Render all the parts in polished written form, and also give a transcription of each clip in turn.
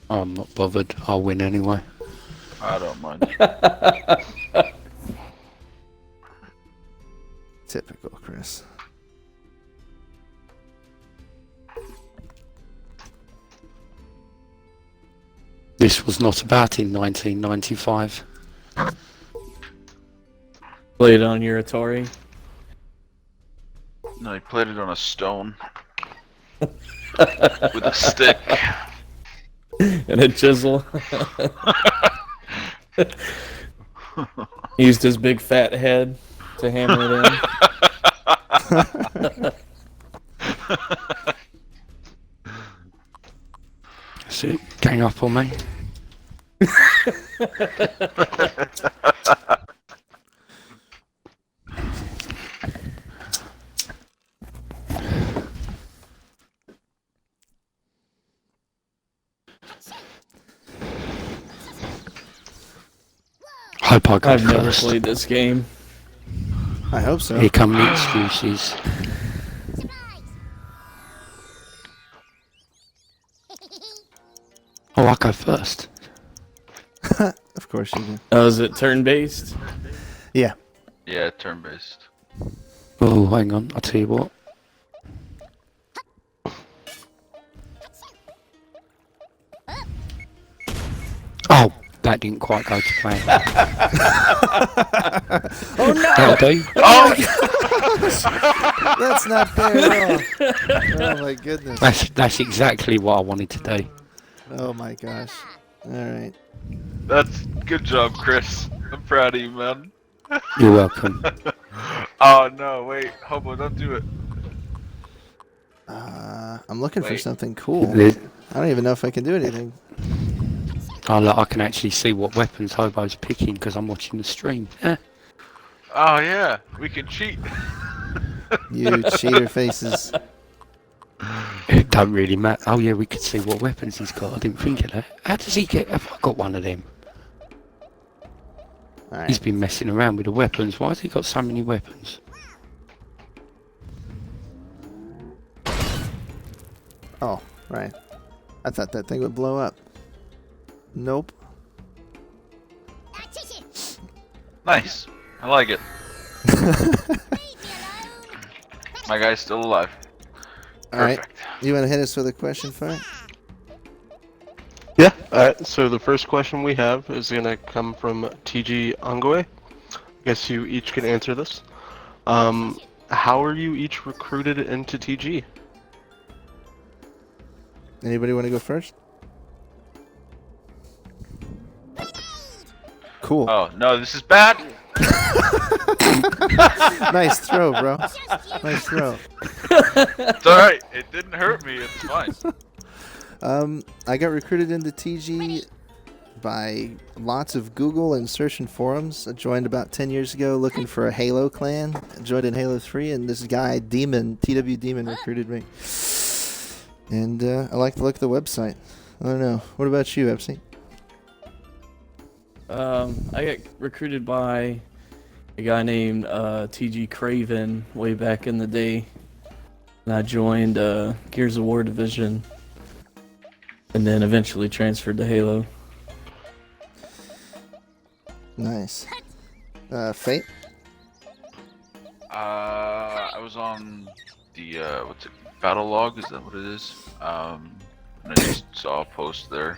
I'm not bothered. I'll win anyway. I don't mind. Typical Chris. This was not about in 1995. Played on your Atari. No, he played it on a stone. With a stick. And a chisel. He used his big fat head to hammer it in. That's it. Gang up on me. Hope I go I've never first. played this game. I hope so. Here come the excuses. Oh, I'll go first. Of course you do. Oh, is it turn-based? Yeah. Yeah, turn-based. Oh, hang on. I'll tell you what. Oh, that didn't quite go to plan. Oh no! That'll do. Oh! That's not fair at all. Oh my goodness. That's exactly what I wanted to do. Oh my gosh. Alright. That's good job, Chris. I'm proud of you, man. You're welcome. Oh no, wait, Hobo, don't do it. I'm looking for Wait. something cool. Liz- I don't even know if I can do anything. Oh, look, I can actually see what weapons Hobo's picking because I'm watching the stream. Eh, Oh yeah, we can cheat. You cheater faces. it don't really matter. Oh yeah, we could see what weapons he's got. I didn't think of that. How does he get? Have I got one of them? He's Alright. been messing around with the weapons. Why has he got so many weapons? Oh, right. I thought that thing would blow up. Nope. Nice. I like it. My guy's still alive. Alright. Perfect. You want to hit us with a question, Fight? Yeah, alright, so the first question we have is going to come from TG Ongoe. I guess you each can answer this. How are you each recruited into TG? Anybody want to go first? Cool. Oh no, this is bad. Nice throw, bro. Nice throw. It's alright. It didn't hurt me. It's fine. I got recruited into TG by lots of Google and searching forums. I joined about 10 years ago looking for a Halo clan. I joined in Halo 3, and this guy, Demon, TW Demon, recruited me. And I like the look of the website. I don't know. What about you, Epsi? I got recruited by a guy named TG Craven way back in the day. And I joined Gears of War Division. And then eventually transferred to Halo. Nice. Fate? I was on the what's it? Battle log, is that what it is? And I just saw a post there.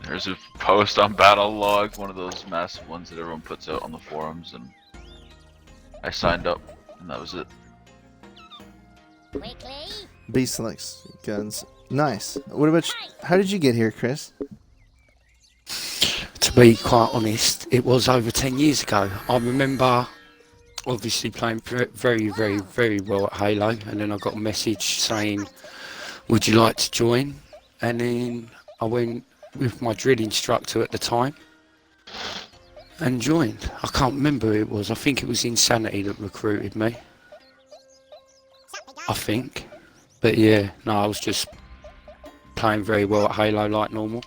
There's a post on Battle Log, one of those massive ones that everyone puts out on the forums, and I signed up, and that was it. Beast likes guns. Nice. What about you? How did you get here, Chris? To be quite honest, it was over 10 years ago. I remember obviously playing very, very, very well at Halo, and then I got a message saying, would you like to join? And then I went with my drill instructor at the time and joined. I can't remember who it was. I think it was Insanity that recruited me. I think. But yeah, no, I was just playing very well at Halo like normal.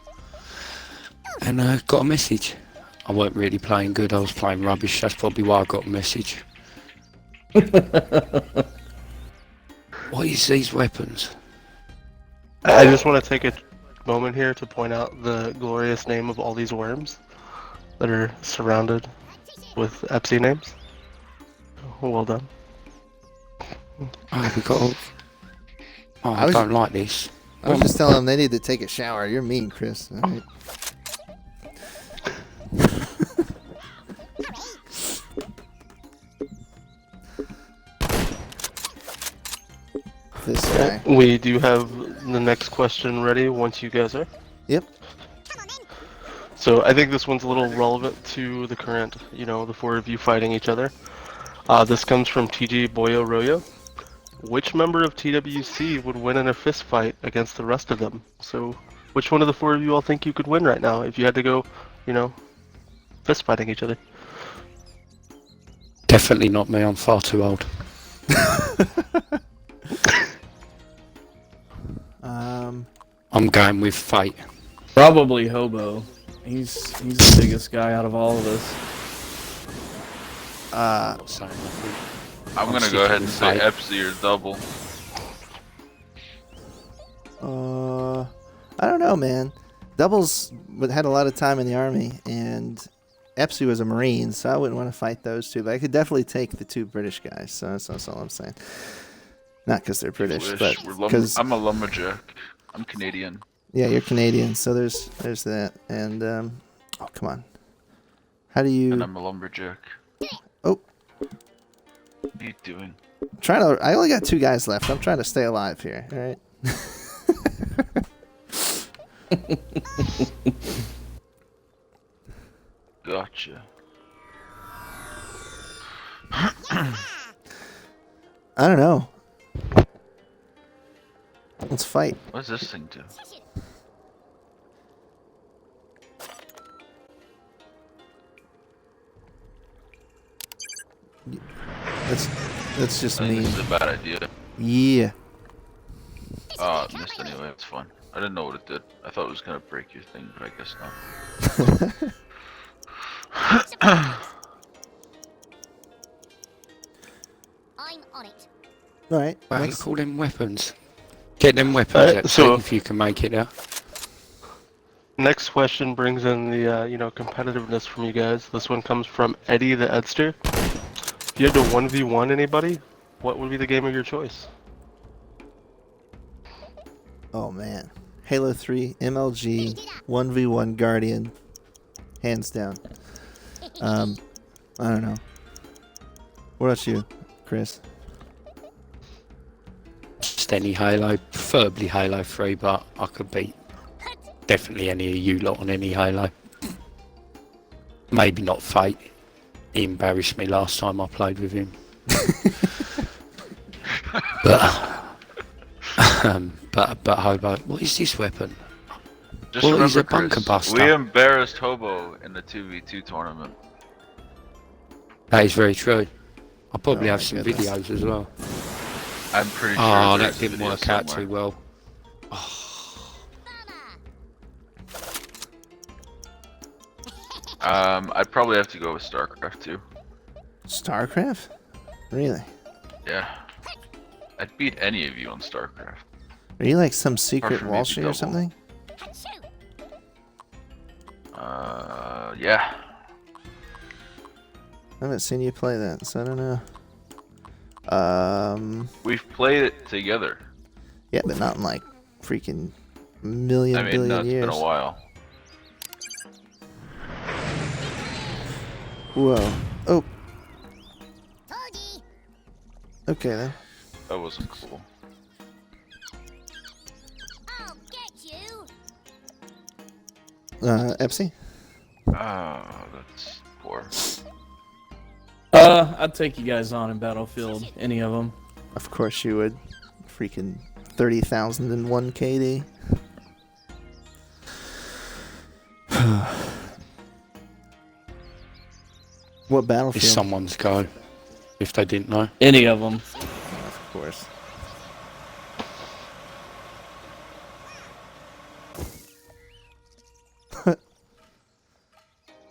And got a message. I weren't really playing good, I was playing rubbish. That's probably why I got a message. What is these weapons? I just want to take a moment here to point out the glorious name of all these worms that are surrounded with Epsi names. Well done. Oh, we got. Oh, I I was- don't like this. I was just telling them they need to take a shower. You're mean, Chris. All right. This guy. We do have the next question ready once you guys are. Yep. So I think this one's a little relevant to the current, the four of you fighting each other. This comes from TG Boyo Royo. Which member of TWC would win in a fist fight against the rest of them? So which one of the four of you all think you could win right now if you had to go, fist fighting each other? Definitely not me. I'm far too old. I'm going with Fate. Probably Hobo. He's the biggest guy out of all of us. Not saying nothing. I'm gonna sticking go ahead and with say Fate. Epsi or double. I don't know, man. Doubles had a lot of time in the army, and Epsi was a Marine, so I wouldn't want to fight those two. But I could definitely take the two British guys. So that's all I'm saying. Not because they're British, Wish. but because I'm a lumberjack. I'm Canadian. yeah, you're Canadian. So there's that, and oh come on, how do And you I'm a lumberjack. Oh. What are you doing? trying to? I only got two guys left. I'm trying to stay alive here. All right. Gotcha. I don't know. Let's fight. What's this thing do? That's just I think me. this is a bad idea. Yeah. Oh, it missed anyway. It's fun. I didn't know what it did. I thought it was gonna break your thing, but I guess not. I'm on it. All right. Well, next. call them weapons. Get them weapons, Alright, so- if you can make it out. Next question brings in the, competitiveness from you guys. This one comes from Eddie the Edster. If you had to 1v1 anybody, what would be the game of your choice? Oh man. Halo 3 MLG 1v1 Guardian, hands down. I don't know. What about you, Chris? Just any Halo, preferably Halo 3, but I could beat definitely any of you lot on any Halo. Maybe not Fate. He embarrassed me last time I played with him. but Hobo, what is this weapon? Just Well, he's remember, a bunker Chris, buster. we embarrassed Hobo in the 2v2 tournament. That is very true. I'll probably Oh have my some goodness. videos as well. I'm pretty sure. Oh, there's that a didn't video work out somewhere. too well. I'd probably have to go with StarCraft too. StarCraft? Really? Yeah. I'd beat any of you on StarCraft. Are you like some secret from Wall maybe Street or double. something? Yeah. I haven't seen you play that, so I don't know. We've played it together. Yeah, but not in like freaking million I mean, billion no, it's years. been a while. Whoa. Oh. Okay then. That wasn't cool. I'll get you. Epsi? Oh, that's poor. I'd take you guys on in Battlefield, any of them. Of course you would. Freaking 30,001 KD. What It's Battlefield? someone's go, if they didn't know. Any of them. Of course.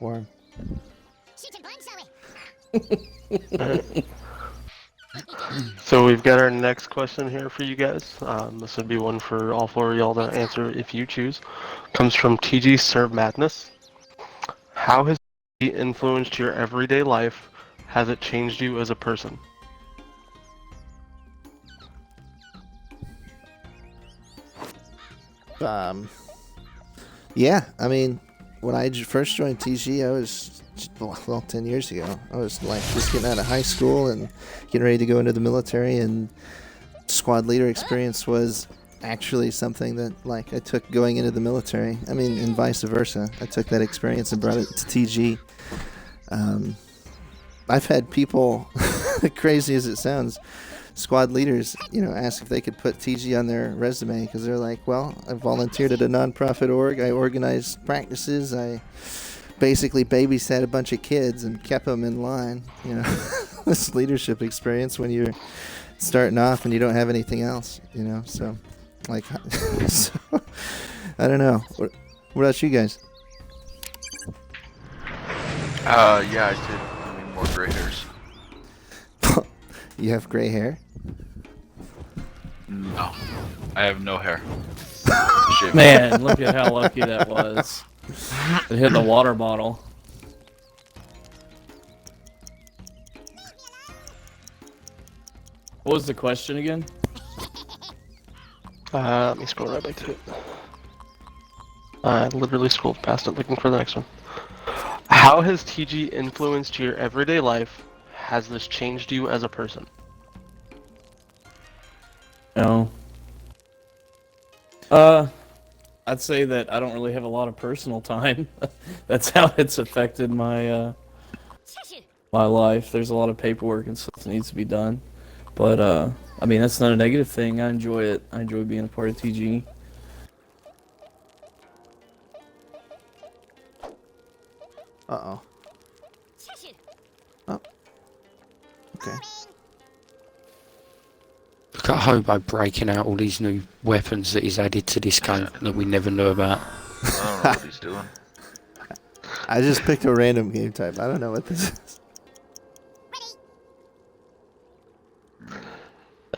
Worm. Shit and blank, shall we? So we've got our next question here for you guys. This would be one for all four of y'all to answer if you choose. Comes from TG Serve Madness. How has TG influenced your everyday life? Has it changed you as a person? Yeah, I mean, when I first joined TG, I was, well, 10 years ago. I was like just getting out of high school and getting ready to go into the military, and squad leader experience was actually something that like I took going into the military. I mean, and vice versa. I took that experience and brought it to TG. I've had people, crazy as it sounds, squad leaders, ask if they could put TG on their resume because they're like, well, I volunteered at a nonprofit org. I organized practices. I basically babysat a bunch of kids and kept them in line. This leadership experience when you're starting off and you don't have anything else. So like, so, I don't know. What about you guys? Yeah, I did. I mean, more gray hairs. You have gray hair? No, I have no hair. Shit. Man, look at how lucky that was. It hit the water bottle. What was the question again? Let me scroll right back to it. I literally scrolled past it looking for the next one. How has TG influenced your everyday life? Has this changed you as a person? No. I'd say that I don't really have a lot of personal time. That's how it's affected my my life. There's a lot of paperwork and stuff that needs to be done. But I mean, that's not a negative thing. I enjoy it. I enjoy being a part of TG. Uh-oh. Oh. Okay. Look at Hobo breaking out all these new weapons that he's added to this game that we never knew about. I don't know what he's doing. I just picked a random game type. I don't know what this is.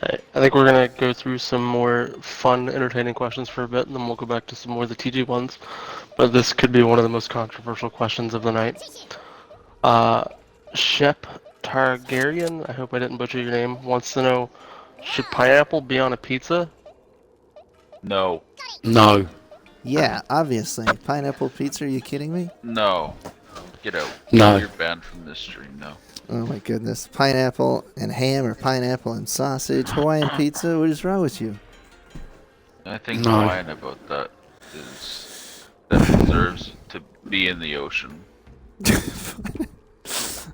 I think we're going to go through some more fun, entertaining questions for a bit, and then we'll go back to some more of the TG ones. But this could be one of the most controversial questions of the night. Shep Targaryen, I hope I didn't butcher your name, wants to know, should pineapple be on a pizza? No. No. Yeah, obviously. Pineapple pizza, are you kidding me? No. Get out. No. You're banned from this stream, no. Oh my goodness. Pineapple and ham or pineapple and sausage, Hawaiian pizza, what is wrong with you? I think No. Hawaiian about that is that deserves to be in the ocean.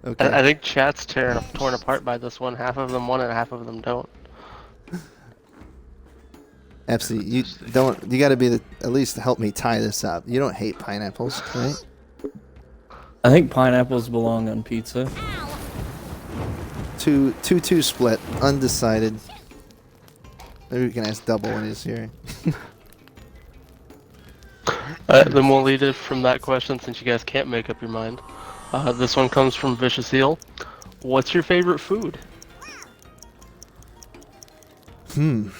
Okay. I think chat's torn apart by this one. Half of them want it, half of them don't. Epsi, you gotta be at least help me tie this up. You don't hate pineapples, right? I think pineapples belong on pizza. 2-2 split, undecided. Maybe we can ask Double when he's here. Then we'll lead it from that question since you guys can't make up your mind. This one comes from Vicious Eel. What's your favorite food? Supplies.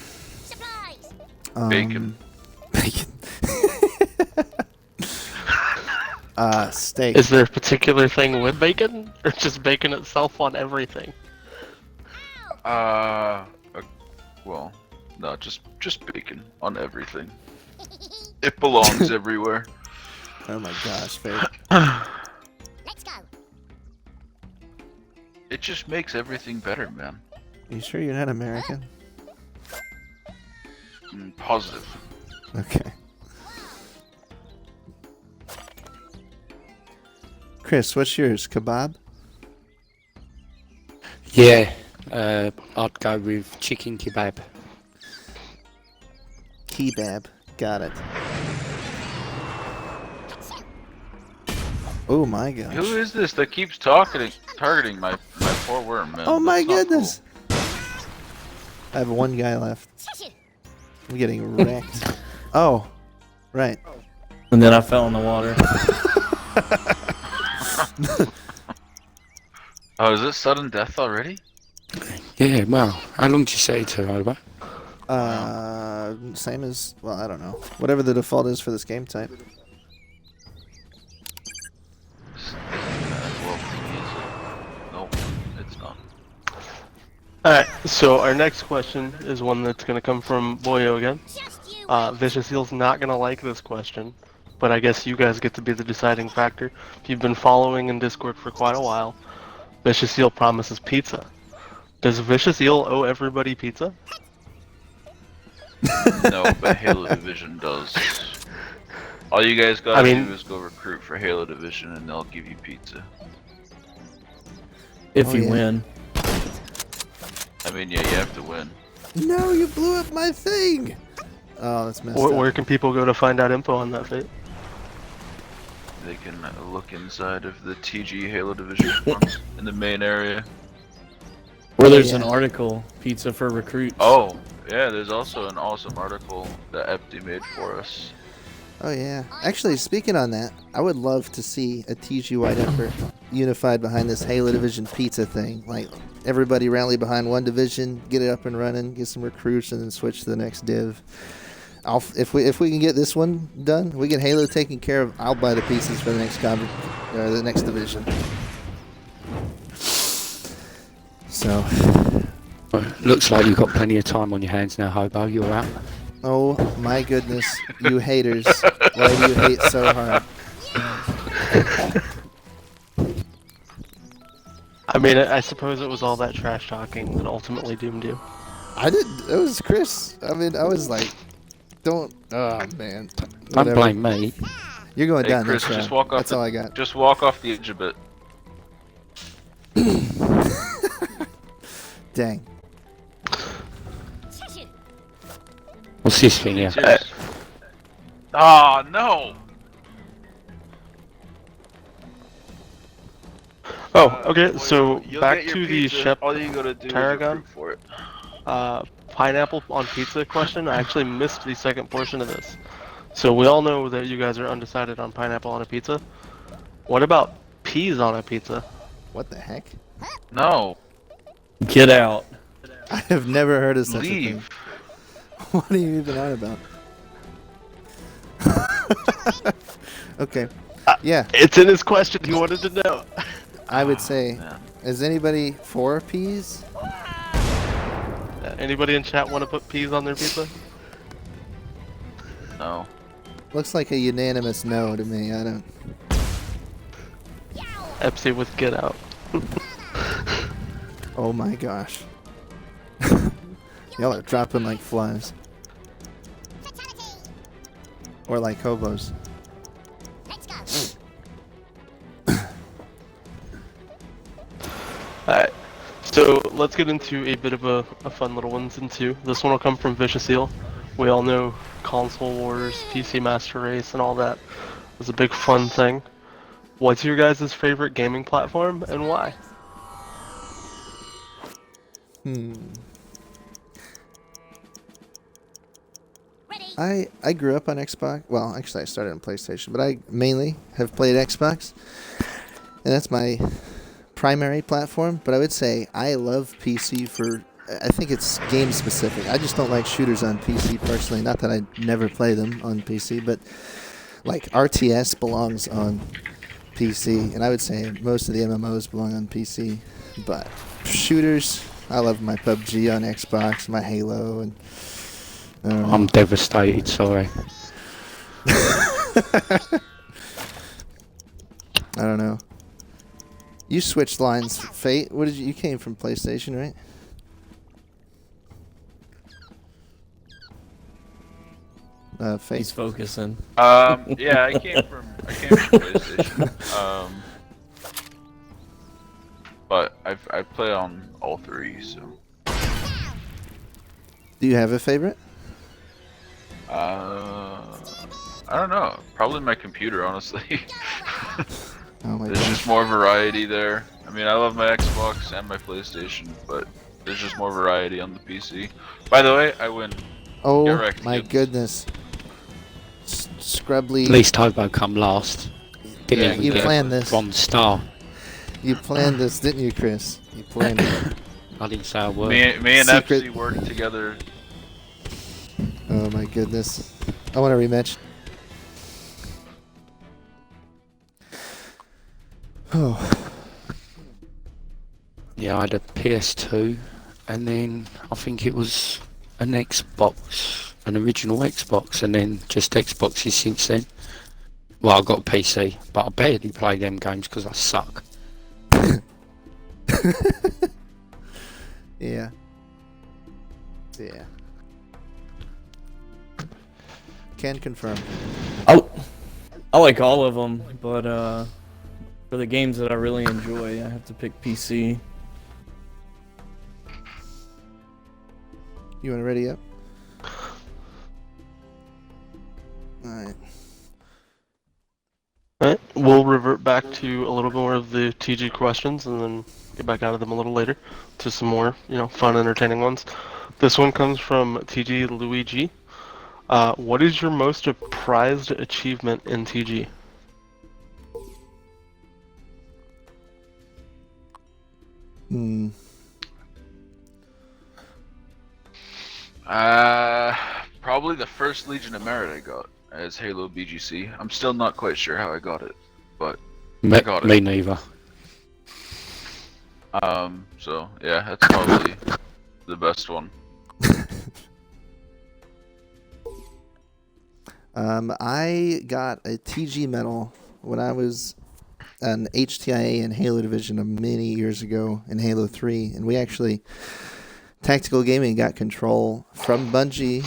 Bacon. Bacon. Steak. Is there a particular thing with bacon, or just bacon itself on everything? Well, no, just bacon on everything. It belongs everywhere. Oh my gosh, babe. Let's go. It just makes everything better, man. You sure you're not American? Positive. Okay. Chris, what's yours? Kebab? Yeah. I'd go with chicken kebab. Kebab. Got it. Oh my gosh. Who is this that keeps targeting my poor worm, man? Oh my That's not goodness. I have one guy left. I'm getting wrecked. Oh, right. And then I fell in the water. Oh, is it sudden death already? Yeah, well, how long did you set it to, Hobo? Same as, well, I don't know. Whatever the default is for this game type. Nope, it's not. Alright, so our next question is one that's going to come from Boyo again. Just you. Vicious Eel's not going to like this question, but I guess you guys get to be the deciding factor. If you've been following in Discord for quite a while, Vicious Eel promises pizza. Does Vicious Eel owe everybody pizza? No, but Halo Division does. All you guys gotta do is go recruit for Halo Division and they'll give you pizza. If Oh, you yeah. win. I mean, yeah, you have to win. No, you blew up my thing! Oh, that's messed Where up. can people go to find out info on that fate? They can look inside of the TG Halo Division forums in the main area. Where there's yeah. an article, pizza for recruits. Oh, yeah, there's also an awesome article that Epsi made for us. Oh yeah. Actually, speaking on that, I would love to see a TG-wide effort unified behind this Halo Division pizza thing. Like, everybody rally behind one division, get it up and running, get some recruits, and then switch to the next div. If we can get this one done, we get Halo taken care of. I'll buy the pieces for the next or the next division. So, Well, looks like you've got plenty of time on your hands now, Hobo. You're out. oh my goodness, you haters! Why do you hate so hard? I mean, I suppose it was all that trash talking that ultimately doomed you. I did. It was Chris. I mean, I was like, don't. Oh man. Don't Whatever. blame me. You're going Hey, down Chris, next just round. walk off That's the, all I got. Just walk off the edge a bit. Dang. Shush it. What's this thing here? Serious. Ah, no! Oh, okay, so You'll back get your to the pizza. Shep All you gotta do Tarragon? is recruit for it. pineapple on pizza question. I actually missed the second portion of this. So we all know that you guys are undecided on pineapple on a pizza. What about peas on a pizza? What the heck? No, Get out. I have never heard of such a leave. thing. What are you even on about? Okay. Yeah, It's in his question. He wanted to know. I would say, Man. is anybody for peas? Anybody in chat want to put peas on their pizza? No. Looks like a unanimous no to me. I don't. Epsi with get out. Oh my gosh. Y'all are dropping like flies. Fatality. Or like hobos. Let's go. Alright, so let's get into a bit of a fun little ones and two. This one will come from Vicious Eel. We all know console wars, PC Master Race, and all that was a big fun thing. What's your guys' favorite gaming platform and why? Ready. I grew up on Xbox. Well, actually, I started on PlayStation, but I mainly have played Xbox, and that's my primary platform. But I would say I love PC for. I think it's game specific. I just don't like shooters on PC personally. Not that I never play them on PC, but like RTS belongs on PC, and I would say most of the MMOs belong on PC. But shooters, I love my PUBG on Xbox, my Halo, and I don't know. I'm devastated, sorry. I don't know. You switched lines, Fate. What did you came from PlayStation, right? Fate. He's focusing. Yeah, I came from PlayStation. But I play on all three, so. Do you have a favorite? I don't know. Probably my computer, honestly. Oh my There's gosh. just more variety there. I mean, I love my Xbox and my PlayStation, but there's just more variety on the PC. By the way, I win. Oh Get wrecked, my kids. goodness. Scrubbly. At least Hobo come last. Didn't Yeah, even you get planned this. Bronze star. You planned this, didn't you, Chris? You planned it. I didn't say a word. Me and Secret. Epsi worked together. Oh my goodness. I want a rematch. Oh. Yeah, I had a PS2, and then I think it was an Xbox, an original Xbox, and then just Xboxes since then. Well, I got a PC, but I barely play them games because I suck. Yeah. Yeah. Can confirm. I like all of them, but for the games that I really enjoy, I have to pick PC. You want to ready up? Alright. Alright, we'll revert back to a little more of the TG questions and then get back out of them a little later to some more, fun, entertaining ones. This one comes from TG Luigi. What is your most prized achievement in TG? Hmm. Probably the first Legion of Merit I got as Halo BGC. I'm still not quite sure how I got it, but I got it. Me neither. So yeah, that's probably the best one. I got a TG medal when I was an HTIA in Halo Division many years ago in Halo 3, and we actually Tactical Gaming got control from Bungie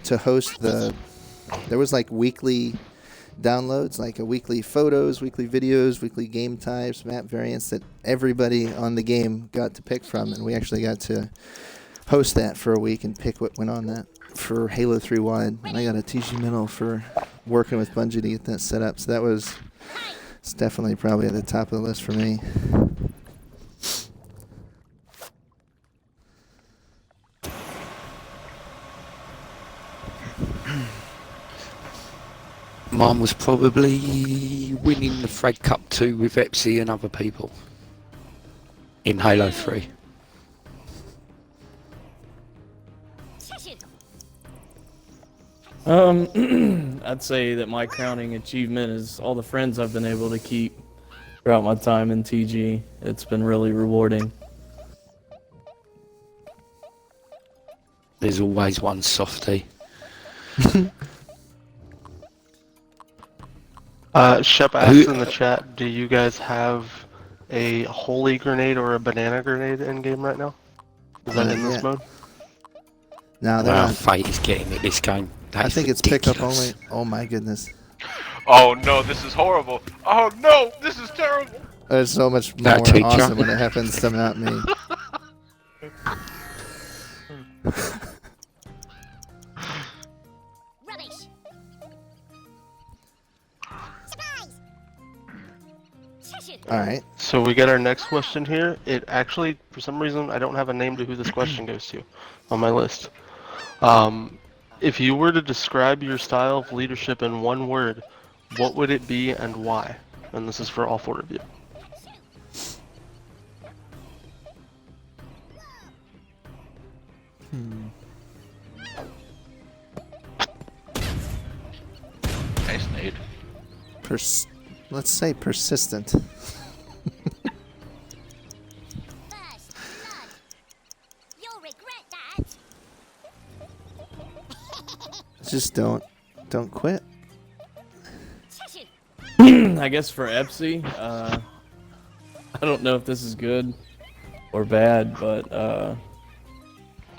to host there was like weekly downloads, like a weekly photos, weekly videos, weekly game types, map variants that everybody on the game got to pick from, and we actually got to host that for a week and pick what went on that for Halo 3 wide. And I got a TG medal for working with Bungie to get that set up, so it's definitely probably at the top of the list for me. Mine was probably winning the Fred Cup 2 with Epsi and other people in Halo 3. I'd say that my crowning achievement is all the friends I've been able to keep throughout my time in TG. It's been really rewarding. There's always one softie. Shep asks in the chat, do you guys have a holy grenade or a banana grenade in game right now? Is that in this mode? No, they're Wow, not. Fate is getting it this game. I think it's pickup only. Oh my goodness. Oh no, this is horrible. Oh no, this is terrible. It's so much more That teacher. awesome when it happens to not me. Rubbish. Surprise. Alright. So we get our next question here. It actually, for some reason, I don't have a name to who this question goes to on my list. If you were to describe your style of leadership in one word, what would it be and why? And this is for all four of you. Nice nade. Let's say persistent. First blood. You'll regret that. Just don't quit. I guess for Epsi, I don't know if this is good or bad, but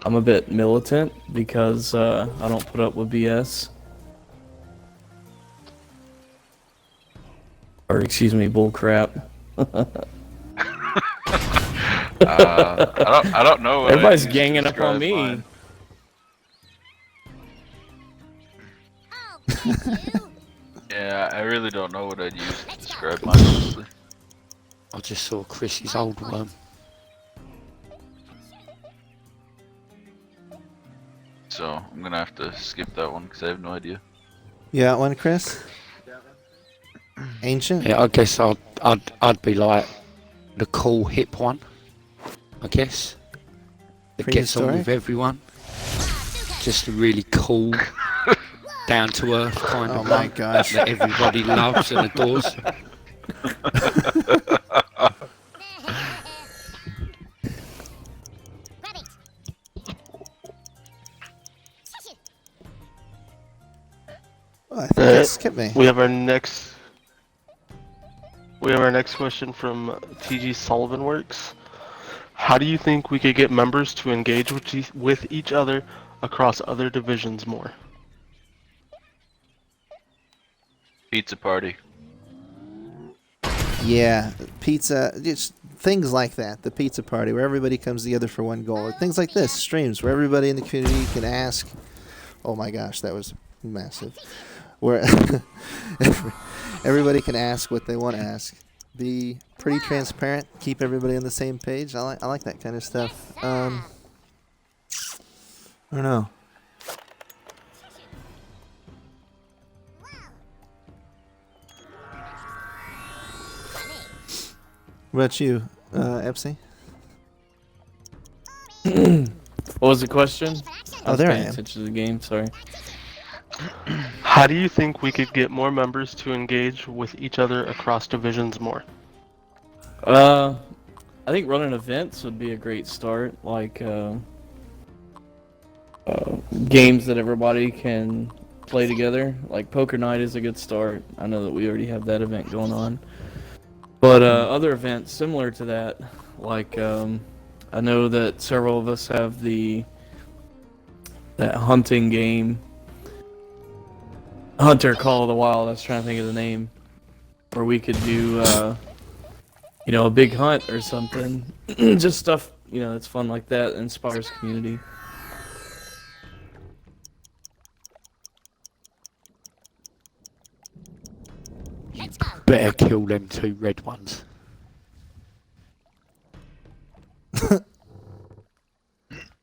I'm a bit militant because I don't put up with BS. Or excuse me, bull crap. I don't know. What Everybody's I'd use to ganging up on describe me. mine. Oh, thank you. Yeah, I really don't know what I'd use to describe mine, honestly. I just saw Chris's old worm. So I'm gonna have to skip that one because I have no idea. You got one, Chris? Ancient? Yeah, I guess I'd be like the cool hip one. I guess. that gets on with Prehistoric? everyone. Just a really cool, down to earth kind Oh of my mate gosh. that everybody loves and adores. Grab it. Oh, I think it skipped me. We have our next question from TG Sullivan Works. How do you think we could get members to engage with each other across other divisions more? Pizza party. Yeah, pizza, just things like that. The pizza party where everybody comes together for one goal. Or things like this, streams where everybody in the community can ask. Oh my gosh, that was massive. Where everybody can ask what they want to ask. Be pretty transparent. Keep everybody on the same page. I like that kind of stuff. I don't know. What about you, Epsi? What was the question? Oh, there I paying am. attention to the game. Sorry. How do you think we could get more members to engage with each other across divisions more? I think running events would be a great start. Like games that everybody can play together. Like poker night is a good start. I know that we already have that event going on. But other events similar to that, like I know that several of us have that hunting game, Hunter Call of the Wild. I was trying to think of the name, where we could do a big hunt or something. Just stuff that's fun like that, inspires community. Let's go. Better kill them two red ones.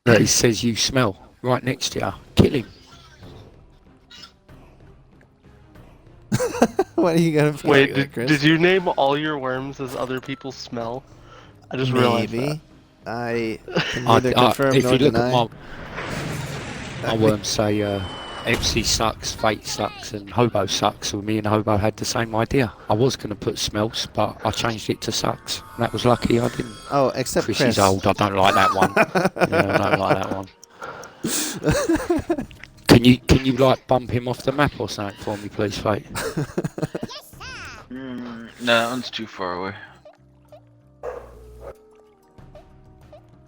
That he says you smell right next to you. Kill him. What are you gonna play Wait, with, Chris? did you name all your worms as other people's smell? I just realized Maybe. that. I can neither confirm if nor you look deny. at my worms say Epsi sucks, Fate sucks, and Hobo sucks. So me and Hobo had the same idea. I was going to put smells, but I changed it to sucks. And that was lucky I didn't. Oh, except Chris Chris. is old. I don't like that one. Yeah, I don't like that one. Can you like bump him off the map or something for me, please, Fate? Yes, sir. No, that one's too far away.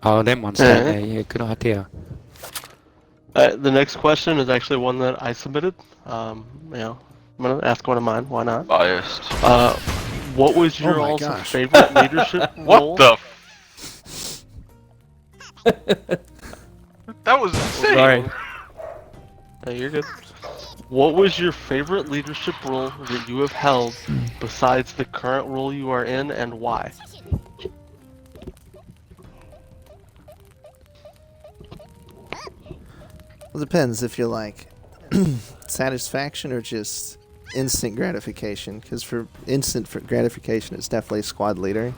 Oh, them ones down there. Yeah, good idea. The next question is actually one that I submitted. I'm gonna ask one of mine. Why not? Biased. What was your my all's gosh. favorite leadership role? What the? That was insane. Sorry. Hey, you're good. What was your favorite leadership role that you have held besides the current role you are in, and why? Well, it depends if you like satisfaction or just instant gratification. Because for instant gratification, it's definitely squad leader.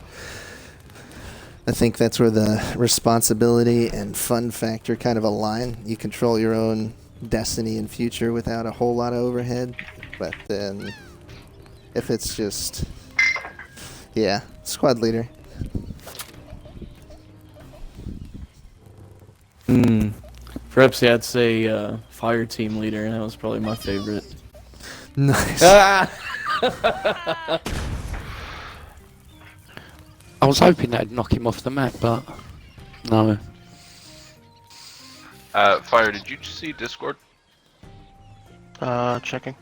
I think that's where the responsibility and fun factor kind of align. You control your own destiny and future without a whole lot of overhead. But then, if it's just, yeah, squad leader. For Epsi, I'd say fire team leader, and that was probably my favorite. Nice. I was hoping that'd knock him off the map, but no. Fire, did you see Discord? Checking.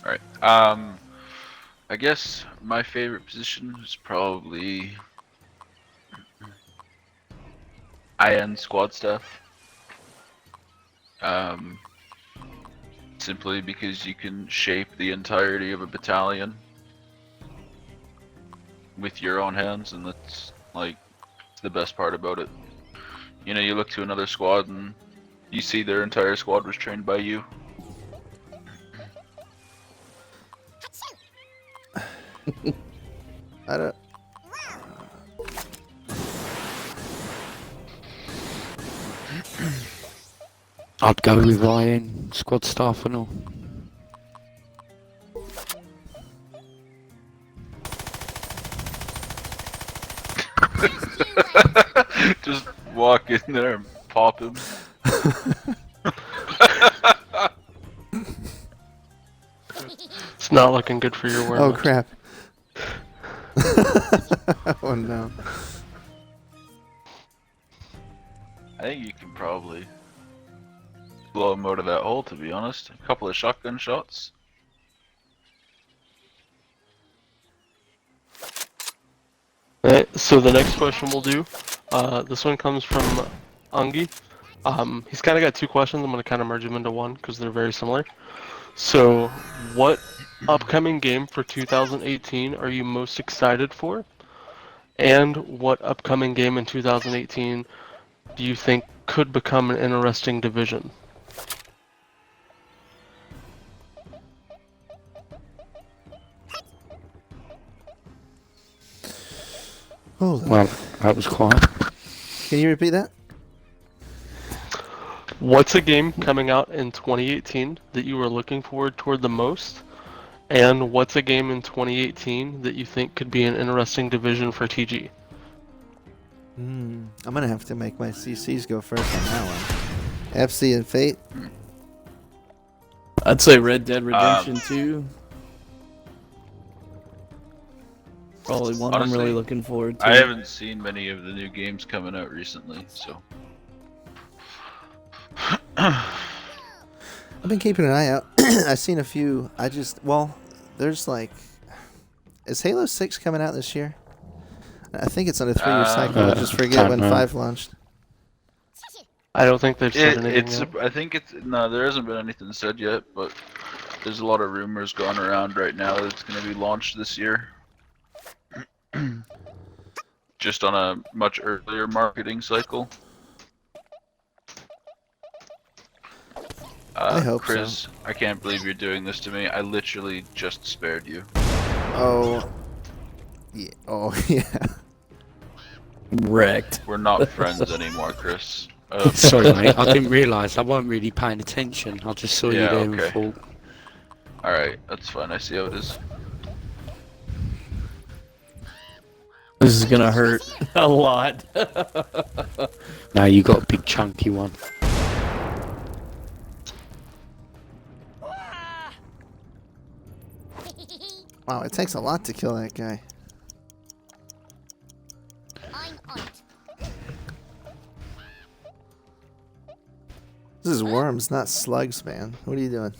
Alright. I guess my favorite position is probably IN squad staff. Simply because you can shape the entirety of a battalion with your own hands, and that's like the best part about it. You know, you look to another squad and you see their entire squad was trained by you. I don't. I'd go with Ryan, squad staff and all. Just walk in there and pop him. It's not looking good for your Oh work. crap. Oh no. I think you can probably blow him out of that hole, to be honest. A couple of shotgun shots. Alright, so the next question we'll do, this one comes from Angi. He's kind of got two questions. I'm going to kind of merge them into one because they're very similar. So, what upcoming game for 2018 are you most excited for? And what upcoming game in 2018 do you think could become an interesting division? Hold on. Well, that was quiet. Can you repeat that? What's a game coming out in 2018 that you are looking forward toward the most? And what's a game in 2018 that you think could be an interesting division for TG? I'm gonna have to make my CCs go first on that one. Epsi and Fate. I'd say Red Dead Redemption 2. Probably one I'm honestly, really looking forward to. I haven't seen many of the new games coming out recently, so. I've been keeping an eye out. I've seen a few. There's like, is Halo 6 coming out this year? I think it's on a 3-year cycle. I just forget when 5 launched. I don't think they've said anything yet. I think it's no. There hasn't been anything said yet, but there's a lot of rumors going around right now that it's going to be launched this year. Just on a much earlier marketing cycle. I hope KrizZz, so. I can't believe you're doing this to me. I literally just spared you. Oh. Yeah. Oh yeah. Wrecked. We're not friends anymore, Chris. Sorry, mate. I didn't realise. I wasn't really paying attention. I just saw you Yeah, there okay. and thought. Alright, that's fine. I see how it is. This is gonna hurt a lot. No, you got a big chunky one. Wow, it takes a lot to kill that guy. I'm on it. This is worms, not slugs, man. What are you doing?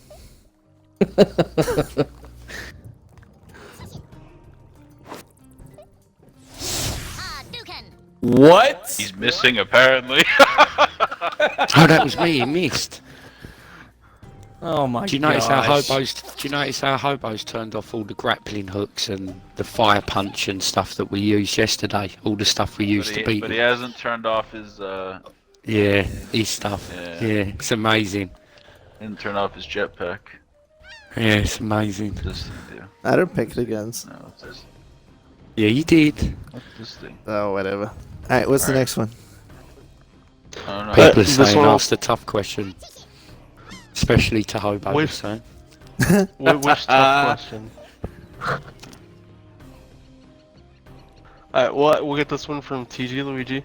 Dukan. What? He's missing, apparently. Oh, that was me. He missed. Oh my god. Do you notice how hobos turned off all the grappling hooks and the fire punch and stuff that we used yesterday? All the stuff we used to beat. But he hasn't turned off his Yeah, his stuff. Yeah. Yeah, it's amazing. didn't turn off his jetpack. Yeah, it's amazing. This thing do. I don't pick the guns. No, it's this. Yeah, you did. What's this thing? Oh, whatever. Alright, what's the Alright. next one? I don't know. People are this saying one- ask the tough question. Especially to hobos, Wait. saying. Which tough question? Alright, we'll get this one from TG Luigi.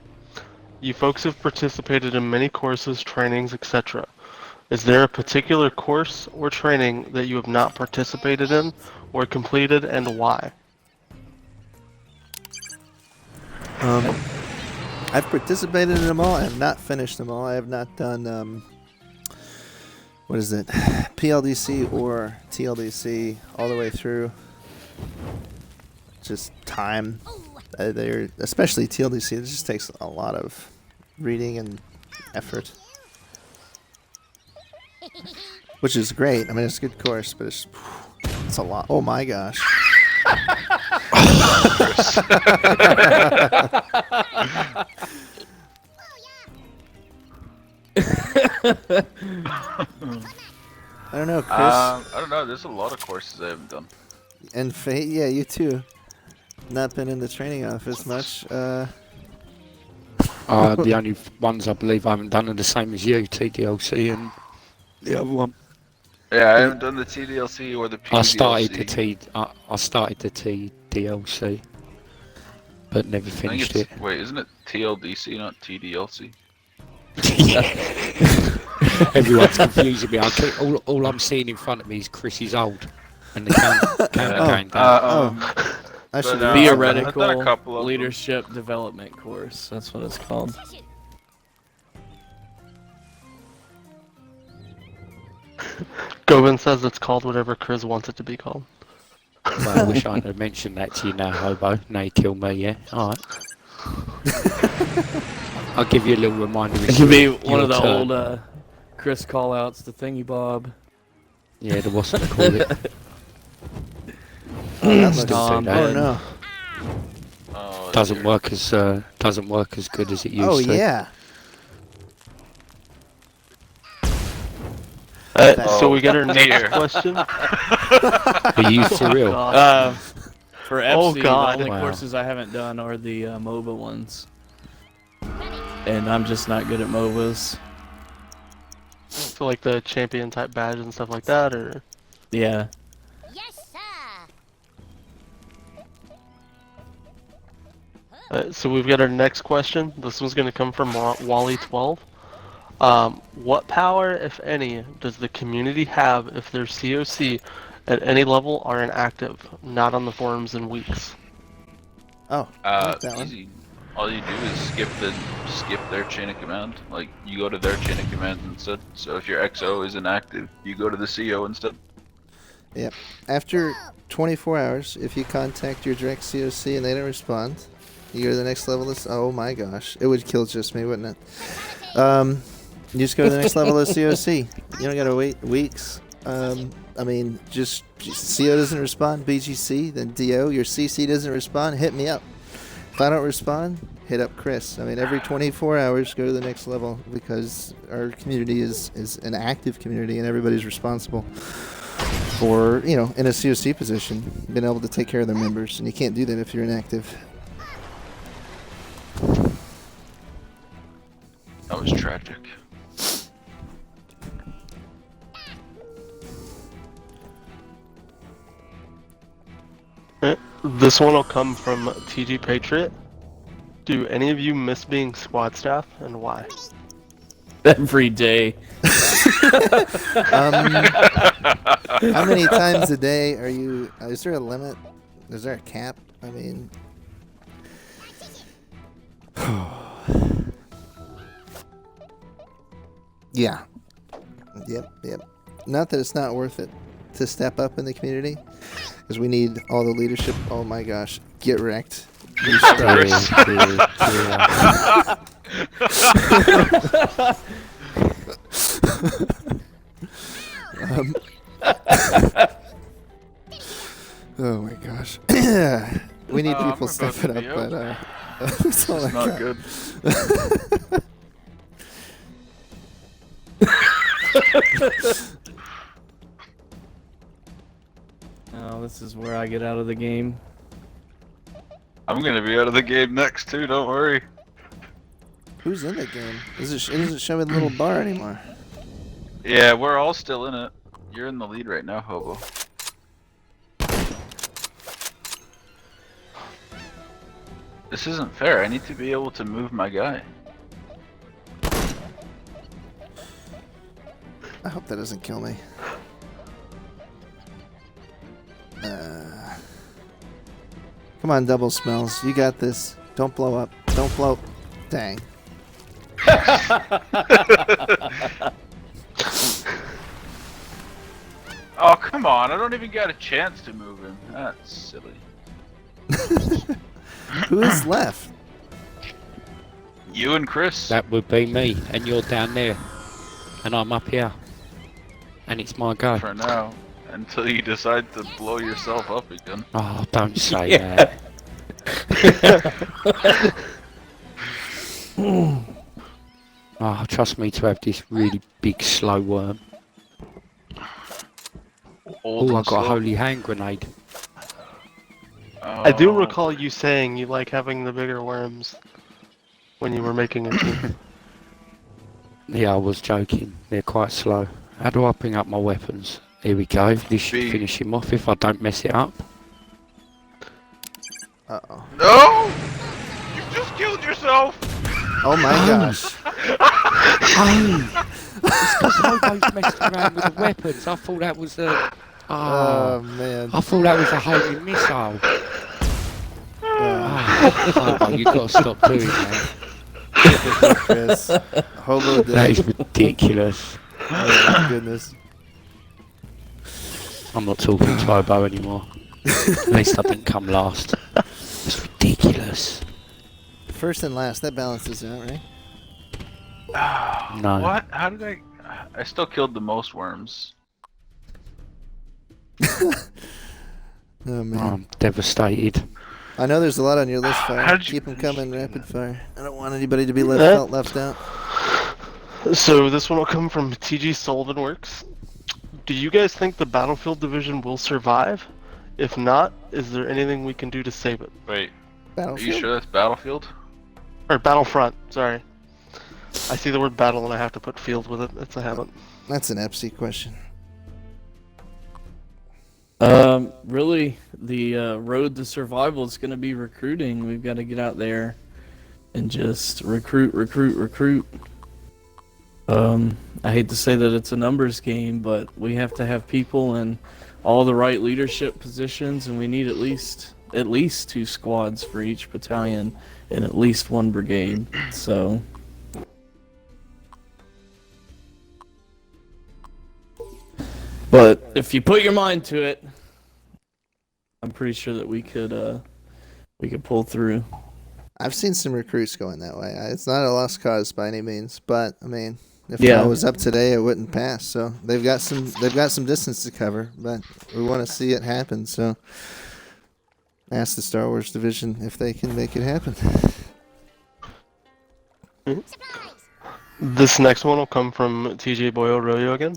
You folks have participated in many courses, trainings, etc. Is there a particular course or training that you have not participated in or completed, and why? I've participated in them all. I have not finished them all. I have not done, what is it? PLDC or TLDC all the way through. Just time. They're, especially TLDC, it just takes a lot of reading and effort. Which is great. I mean, it's a good course, but it's a lot. Oh my gosh. I don't know, Chris. I don't know. There's a lot of courses I haven't done. And Fate, yeah, you too. Not been in the training office much. The only ones I believe I haven't done are the same as you, TDLC and the other one. Yeah, I haven't done the TDLC or the PDLC. I started the TDLC, but never I think finished it's, it. wait, isn't it TLDC, not TDLC? Everyone's confusing me. All I'm seeing in front of me is Chris's old, and the counter going down. I should But, have I've done a Theoretical couple of them. leadership development course. That's what it's called. Govin says it's called whatever KrizZz wants it to be called. Well, I wish I had mentioned that to you now, Hobo. Now you kill me, yeah? Alright. I'll give you a little reminder. It could be your one of the turn. old Chris call-outs, the thingy bob. Yeah, the what's it called it? that looks Stop. Oh no. Oh, Doesn't dear. work as good as it used Oh to. yeah. So we got our next dear. question. Are you for real? God. For Oh, Epsi, God. the only Wow. courses I haven't done are the MOBA ones. And I'm just not good at MOBAs. So like the champion type badge and stuff like that, or Yeah. Yes, sir. so we've got our next question. This one's gonna come from Wally12. What power, if any, does the community have if their COC at any level are inactive, not on the forums in weeks? Oh, I like that one. Easy. All you do is skip their chain of command. Like, you go to their chain of command instead. So if your XO is inactive, you go to the CO instead. Yep. After 24 hours, if you contact your direct COC and they don't respond, you go to the next level. Oh my gosh, it would kill just me, wouldn't it? You just go to the next level of COC. You don't gotta wait weeks. I mean, just CO doesn't respond, BGC, then DO. Your CC doesn't respond, hit me up. If I don't respond, hit up Chris. I mean, every 24 hours, go to the next level because our community is an active community and everybody's responsible for, in a COC position, being able to take care of their members. And you can't do that if you're inactive. That was tragic. This one will come from TG Patriot. Do any of you miss being squad staff, and why? Every day. How many times a day are you? Is there a limit? Is there a cap? I mean, yeah, yep. Not that it's not worth it to step up in the community, because we need all the leadership. Oh my gosh, get wrecked. You oh my gosh. We need I'm people about stepping to up, be but out. that's all I It's not got. good. Oh, this is where I get out of the game. I'm gonna be out of the game next too, don't worry. Who's in the game? It doesn't show me the little bar anymore. Yeah, we're all still in it. You're in the lead right now, Hobo. This isn't fair. I need to be able to move my guy. I hope that doesn't kill me. Come on, double smells. You got this. Don't blow up. Don't blow. Dang. Oh, come on. I don't even get a chance to move him. That's silly. Who is left? You and Chris. That would be me, and you're down there, and I'm up here, and it's my go. For now. Until you decide to blow yourself up again. Oh, don't say that. Oh, trust me to have this really big slow worm. Old Oh, I and got a slow. holy hand grenade. I do Oh. recall you saying you like having the bigger worms. when you were making a team. Yeah, I was joking. They're quite slow. How do I bring up my weapons? Here we go. This should B. finish him off if I don't mess it up. Uh-oh. No! You just killed yourself! Oh my gosh. Oh! It's because Hobo's messed around with the weapons. I thought that was a... Oh, man. I thought that was a homing missile. Oh, Hobo, you've got to stop doing that. Chris. Hobo That did. is ridiculous. Oh, my goodness. I'm not talking to Hobo anymore. At least I didn't come last. It's ridiculous. First and last, that balances out, right? No. What? How did I still killed the most worms. Oh, man. I'm devastated. I know there's a lot on your list, How Fire. did you Keep them finish coming, doing rapid that? fire. I don't want anybody to be Yeah. left out. So this one will come from TG Sullivan Works. Do you guys think the Battlefield division will survive? If not, is there anything we can do to save it? Wait, are you Battlefield? sure that's Battlefield? Or Battlefront, sorry. I see the word battle and I have to put field with it. It's a habit. That's an Epsi question. Really, the road to survival is going to be recruiting. We've got to get out there and just recruit. I hate to say that it's a numbers game, but we have to have people in all the right leadership positions, and we need at least 2 squads for each battalion and at least 1 brigade. So. But if you put your mind to it, I'm pretty sure that we could pull through. I've seen some recruits going that way. It's not a lost cause by any means, but I mean, if Yeah. I was up today, it wouldn't pass. So they've got some distance to cover, but we want to see it happen. So ask the Star Wars division if they can make it happen. This next one will come from TJ Boyo Royo again.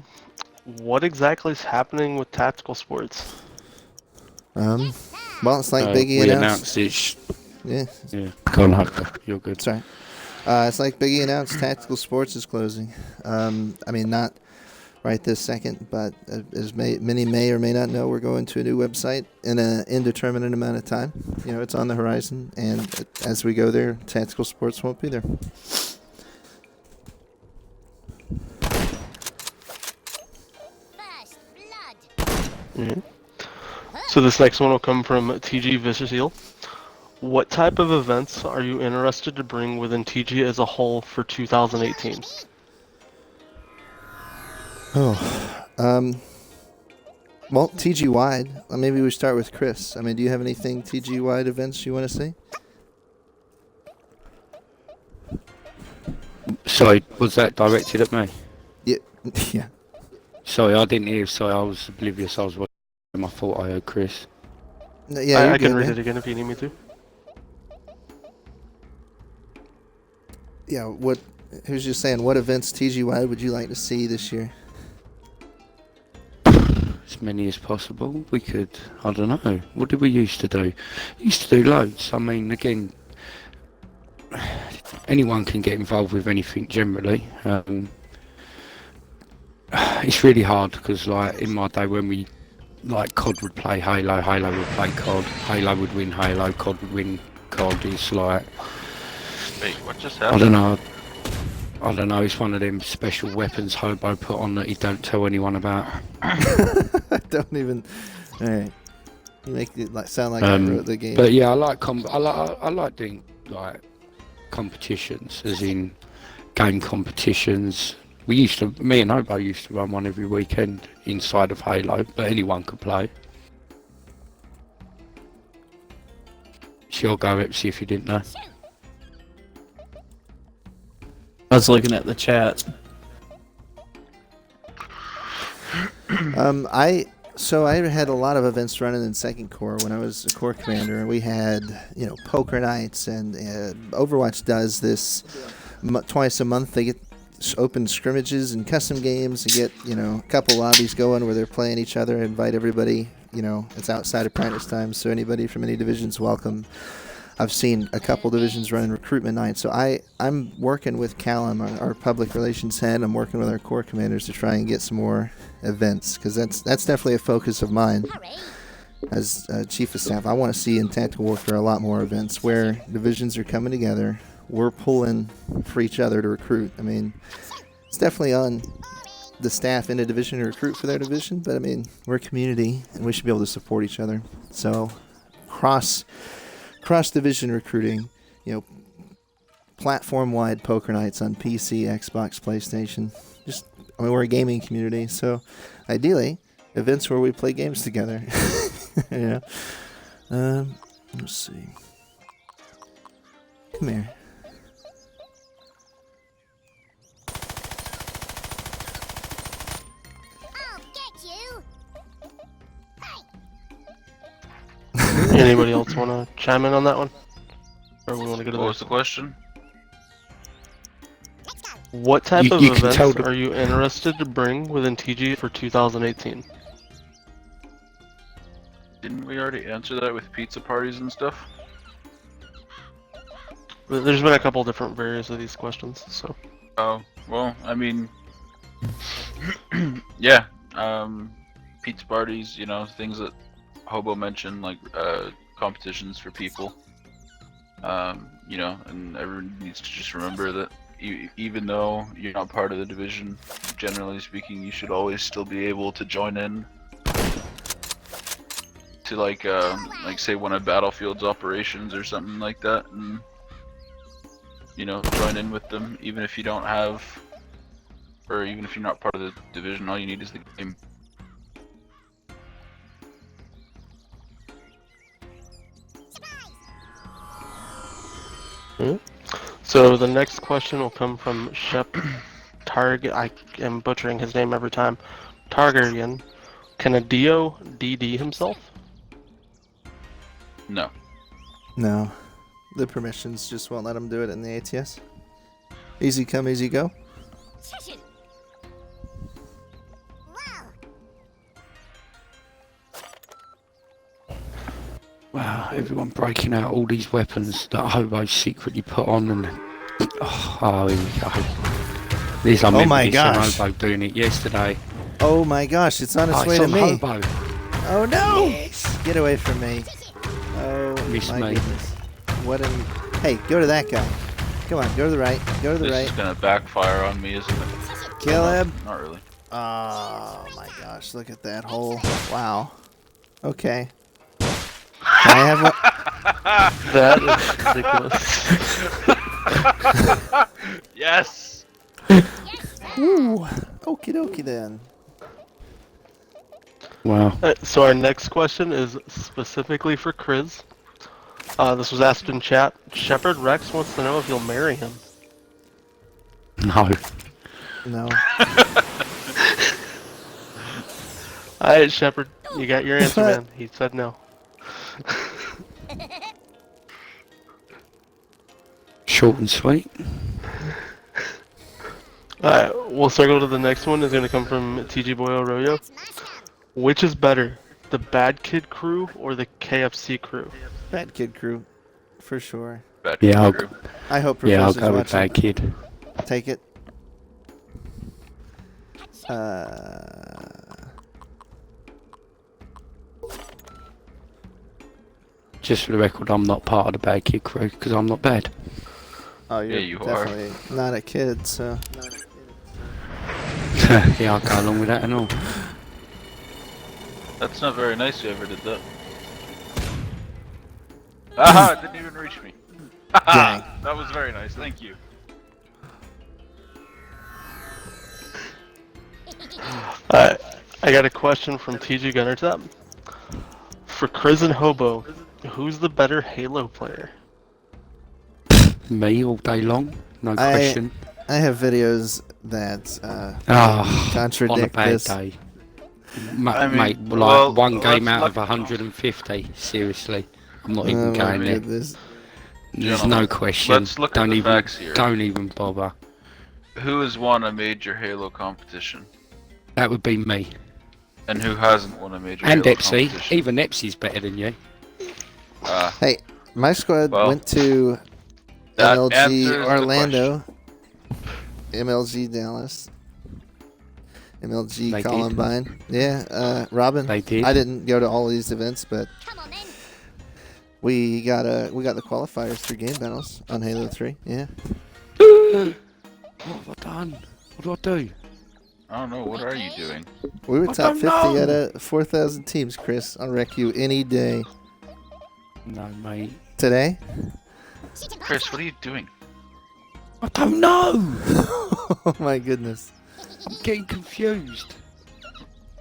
What exactly is happening with tactical sports? Well, it's like Biggie we announced. announced it. Yeah, Yeah. Go on, Hobo. You're good. sorry. It's like Biggie announced tactical sports is closing. I mean, not right this second, but as many may or may not know, we're going to a new website in an indeterminate amount of time. You know, it's on the horizon, and as we go there, tactical sports won't be there. First blood. So this next one will come from TG Vicious Heel. What type of events are you interested to bring within TG as a whole for 2018? Well, TG wide. Maybe we start with Chris. I mean, do you have anything TG wide events you want to see? Sorry, was that directed at me? Yeah, yeah. Sorry, I didn't hear. Sorry, I was oblivious. I was watching. I thought I heard Chris. No, yeah, you're I can good, read man. it again if you need me to. Yeah, what? Who's just saying? What events TG wide would you like to see this year? As many as possible. We could. I don't know. What did we used to do? Used to do loads. I mean, again, anyone can get involved with anything generally. It's really hard because, like, in my day when we, like, COD would play Halo, Halo would play COD, Halo would win Halo, COD would win COD. It's like, Wait, what just I happened? don't know. It's one of them special weapons Hobo put on that he don't tell anyone about. I don't even. All right. You make it sound like I wrote the game. But yeah, I like I like doing like competitions, as in game competitions. Me and Hobo used to run one every weekend inside of Halo, but anyone could play. Sure, go Epsi if you didn't know. I was looking at the chat. I had a lot of events running in Second Corps when I was a Corps commander. We had, poker nights, and Overwatch does this twice a month. They get open scrimmages and custom games and get, a couple lobbies going where they're playing each other and invite everybody. It's outside of practice time, so anybody from any division's welcome. I've seen a couple divisions running recruitment nights, so I I'm working with Callum, our public relations head. I'm working with our core commanders to try and get some more events, because that's definitely a focus of mine. As chief of staff, I want to see in tactical warfare a lot more events where divisions are coming together. We're pulling for each other to recruit. I mean, it's definitely on the staff in a division to recruit for their division, but I mean, we're a community and we should be able to support each other. So cross division recruiting, you know, platform wide poker nights on PC, Xbox, PlayStation. I mean, we're a gaming community, so ideally events where we play games together. Yeah. Let's see. Come here. Anybody else want to chime in on that one? Or we want to go to What was the question? What type of You can tell events are you interested to bring within TG for 2018? Didn't we already answer that with pizza parties and stuff? There's been a couple different variants of these questions, so. Oh, well, I mean, yeah, pizza parties, you know, things that Hobo mentioned, like competitions for people. You know, and everyone needs to just remember that even though you're not part of the division, generally speaking, you should always still be able to join in to like say one of Battlefield's operations or something like that, and you know, join in with them, even if you don't have, or even if you're not part of the division. All you need is the game. So the next question will come from Shep Targ. I am butchering his name every time. Targaryen. Can a Dio DD himself? No. No. The permissions just won't let him do it in the ATS. Easy come, easy go. Wow, everyone breaking out all these weapons that Hobo secretly put on, and oh, here we go. This, I remember my this gosh. Hobo doing it yesterday. Oh my gosh, it's on its way It's to on me. Hobo. Oh no! Yes. Get away from me. Oh Miss my me. goodness. What an... Hey, go to that guy. Come on, go to the right. Go to the This right. is gonna backfire on me, isn't it? Kill him. Not really. Oh my gosh, look at that hole. Wow. Okay. Can I have a... That is ridiculous. Yes! Ooh. Okie dokie then. Wow. So our next question is specifically for KrizZz. This was asked in chat. Shepard Rex wants to know if you'll marry him. No. No. Alright, Shepard, you got your answer, man. He said no. Short and sweet. Alright, we'll circle to the next one. It's going to come from TG Boy Arroyo. Which is better, the Bad Kid crew or the KFC crew? Bad Kid crew. For sure. Bad Yeah, I'll, crew. I hope yeah, I'll Professor's go with watching. Bad Kid. Take it. Just for the record, I'm not part of the Bad Kid crew because I'm not bad. Oh, you're Yeah, you are. definitely not a kid, so... Yeah, I'll go along with that and all. That's not very nice you ever did that. Aha! It didn't even reach me. Dang. That was very nice, thank you. Alright, I got a question from TG Gunnertop. For KrizZz and Hobo, who's the better Halo player? Me all day long, no question. I have videos that On a contradict bad this. day. I mean, Mate, like well, one game let's out of look- 150. Seriously, I'm not Oh even my going there. goodness. There's Gentlemen, no question. let's look at the facts here. Don't even bother. Who has won a major Halo competition? That would be me. And who hasn't won a major And Halo Epsi. competition? Even Epsi's better than you. Hey, my squad Well- went to That MLG answers the Orlando, MLG Dallas, MLG They did. Columbine. Yeah, Robin. They did. I didn't go to all of these events, but Come on then. we got the qualifiers through game battles on Halo 3. Yeah. What have I done? What do I do? I don't know. What are you doing? We were I top don't 50 know. out of 4,000 teams, Chris. I'll wreck you any day. No, mate. Today? Chris, what are you doing? I don't know. Oh my goodness. I'm getting confused.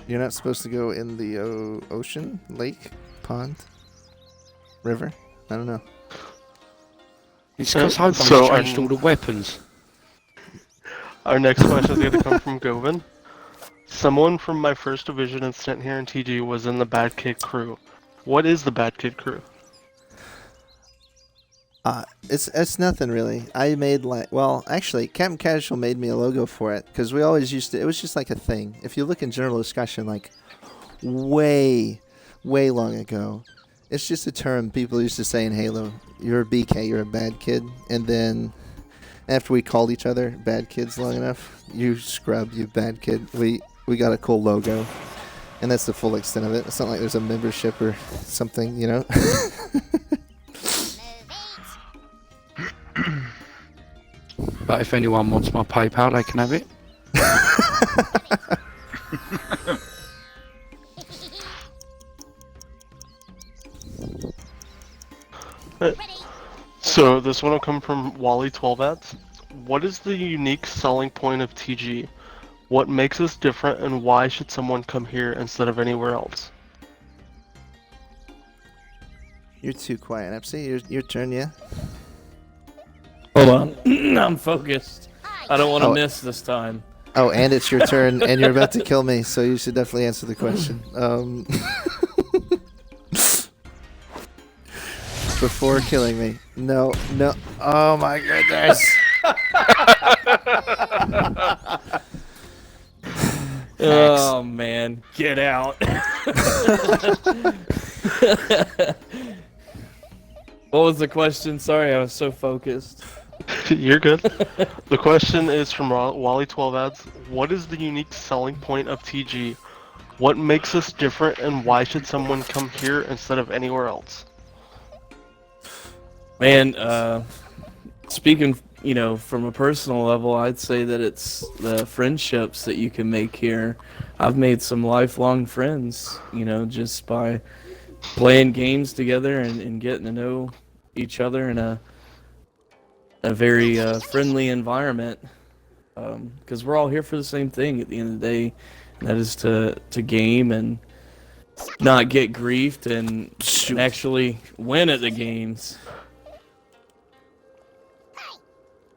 You're not supposed to go in the ocean, lake, pond, river? I don't know. It's because Hobo's So changed I'm- all the weapons. Our next question is going to come from Govin. Someone from my first division and stint here in TG was in the Bad Kid crew. What is the Bad Kid crew? It's nothing really. I made actually, Captain Casual made me a logo for it because we always used to. It was just like a thing. If you look in general discussion, like way long ago, it's just a term people used to say in Halo. You're a BK, you're a bad kid, and then after we called each other bad kids long enough, you scrub, you bad kid. We got a cool logo, and that's the full extent of it. It's not like there's a membership or something, you know. But if anyone wants my PayPal, they can have it. So this one will come from Wally12ads. What is the unique selling point of TG? What makes us different and why should someone come here instead of anywhere else? You're too quiet, Epsi. Your turn, yeah. Hold on. I'm focused. I don't want to Oh. miss this time. Oh, and it's your turn, and you're about to kill me, so you should definitely answer the question. Before killing me. No. Oh my goodness. Oh man, get out. What was the question? Sorry, I was so focused. You're good. The question is from Wally12ads. What is the unique selling point of TG? What makes us different and why should someone come here instead of anywhere else? Man, speaking, from a personal level, I'd say that it's the friendships that you can make here. I've made some lifelong friends, just by playing games together and getting to know each other in a very friendly environment. Because we're all here for the same thing at the end of the day, and that is to game and not get griefed and actually win at the games.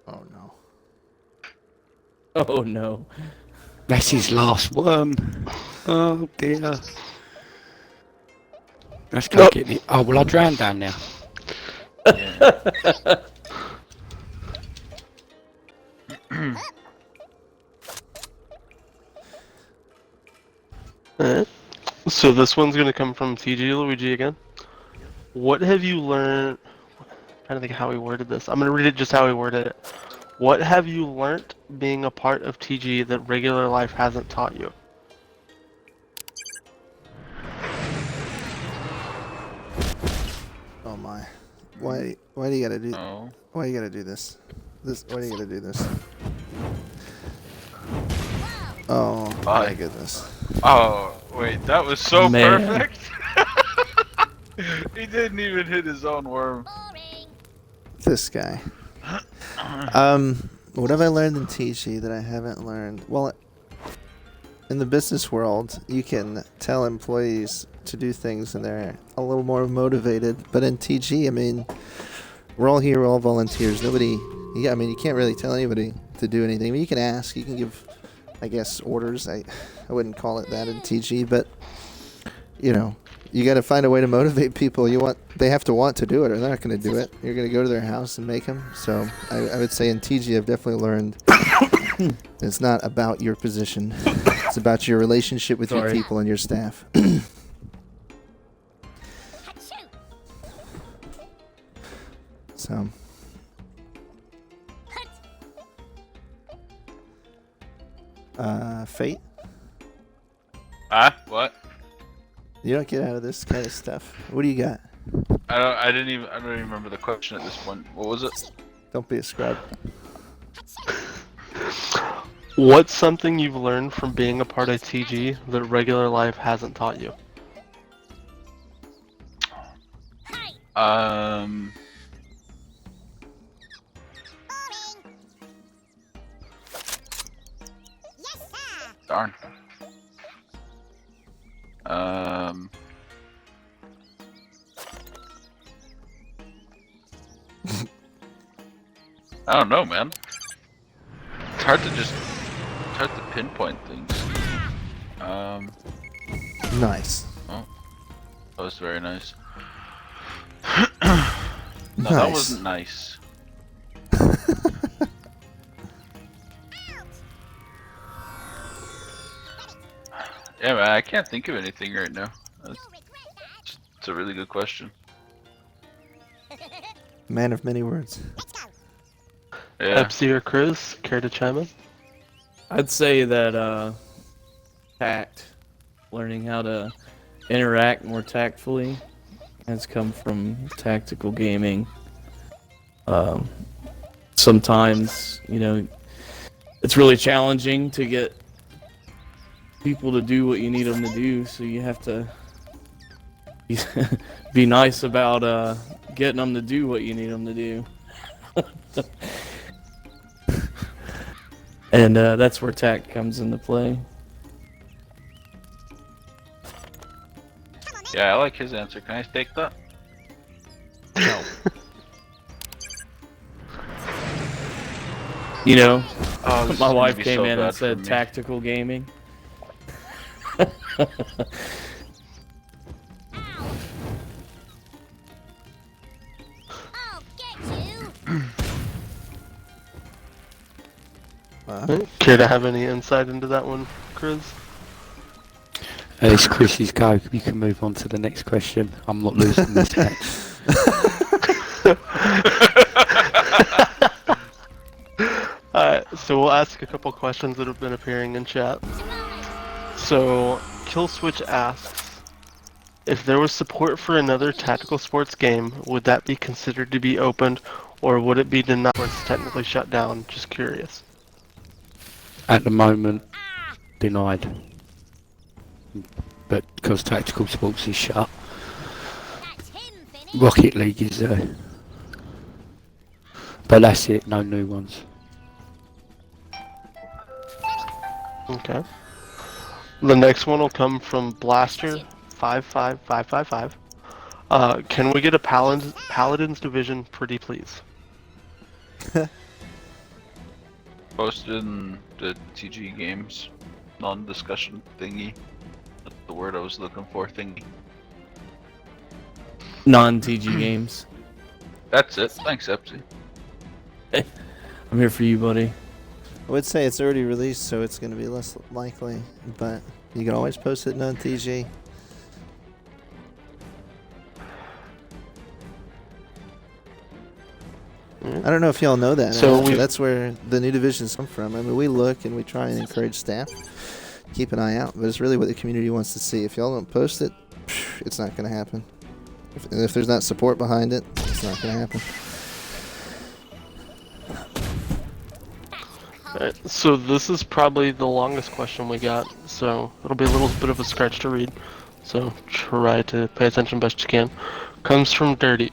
Oh no. Oh no. That's his last worm. Oh dear. Let's go get it. Oh, well, I drowned down now. So this one's gonna come from TG Luigi again. What have you learned? I'm trying to think how he worded this. I'm gonna read it just how he worded it. What have you learned being a part of TG that regular life hasn't taught you? Oh my. Why do you gotta do Oh. why you gotta do this? Why do you gotta do this? Oh my Bye. goodness. Oh, wait, that was so Man. perfect. He didn't even hit his own worm. Boring. This guy. What have I learned in TG that I haven't learned? Well, in the business world, you can tell employees to do things and they're a little more motivated. But in TG, I mean, we're all here, we're all volunteers. You can't really tell anybody to do anything. I mean, you can ask, you can give, I guess, orders. I wouldn't call it that in TG, but, you got to find a way to motivate people. They have to want to do it, or they're not going to do it. You're going to go to their house and make them. So I would say in TG, I've definitely learned it's not about your position. It's about your relationship with your Sorry. people and your staff. Achoo. So Fate. What? You don't get out of this kind of stuff. What do you got? I don't even remember the question at this point. What was it? Don't be a scrub. What's something you've learned from being a part of TG that regular life hasn't taught you? Darn. I don't know, man. It's hard to pinpoint things. Nice. Oh, that was very nice. No, Nice. that wasn't nice. Yeah, man, I can't think of anything right now. It's a really good question. Man of many words. Yeah. Epsi or KrizZz, care to chime in? I'd say that tact, learning how to interact more tactfully, has come from tactical gaming. Sometimes, it's really challenging to get people to do what you need them to do, so you have to be nice about getting them to do what you need them to do. And that's where tact comes into play. Yeah, I like his answer. Can I take that? No. Oh, this is My gonna wife be came so in bad and for said me. tactical gaming. I'll get you. Care to have any insight into that one, KrizZz? It's Chris's go. You can move on to the next question. I'm not losing this match. Alright, so we'll ask a couple questions that have been appearing in chat. So, Killswitch asks, if there was support for another tactical sports game, would that be considered to be opened, or would it be denied or it's technically shut down? Just curious. At the moment, denied. But because tactical sports is shut, That's him finished. Rocket League is there. But that's it, no new ones. Okay. The next one will come from Blaster55555. Can we get a Paladins division, pretty please? Posted in the TG games non-discussion thingy. That's the word I was looking for. Thingy. Non-TG games. That's it. Thanks, Epsi. I'm here for you, buddy. I would say it's already released, so it's going to be less likely, but you can always post it non-TG. I don't know if y'all know that. So That's where the new divisions come from. I mean, we look and we try and encourage staff. Keep an eye out, but it's really what the community wants to see. If y'all don't post it, it's not going to happen. If there's not support behind it, it's not going to happen. Alright, so this is probably the longest question we got, so it'll be a little bit of a stretch to read. So try to pay attention best you can. Comes from Dirty.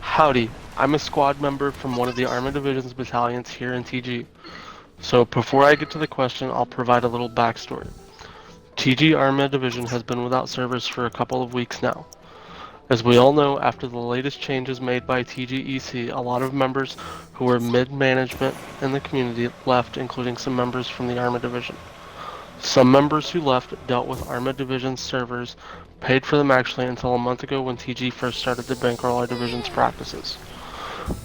Howdy, I'm a squad member from one of the Armored Division's battalions here in TG. So before I get to the question, I'll provide a little backstory. TG Armored Division has been without servers for a couple of weeks now. As we all know, after the latest changes made by TGEC, a lot of members who were mid-management in the community left, including some members from the Armored Division. Some members who left dealt with Armored Division servers, paid for them actually until a month ago when TG first started to bankroll our division's practices.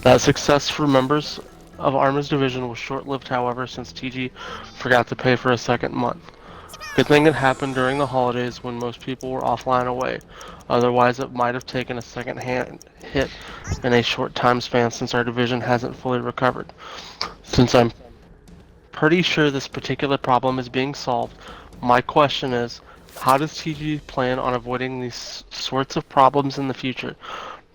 That success for members of Armored's division was short-lived, however, since TG forgot to pay for a second month. Good thing it happened during the holidays when most people were offline away. Otherwise, it might have taken a second-hand hit in a short time span since our division hasn't fully recovered. Since I'm pretty sure this particular problem is being solved. My question is, how does TG plan on avoiding these sorts of problems in the future?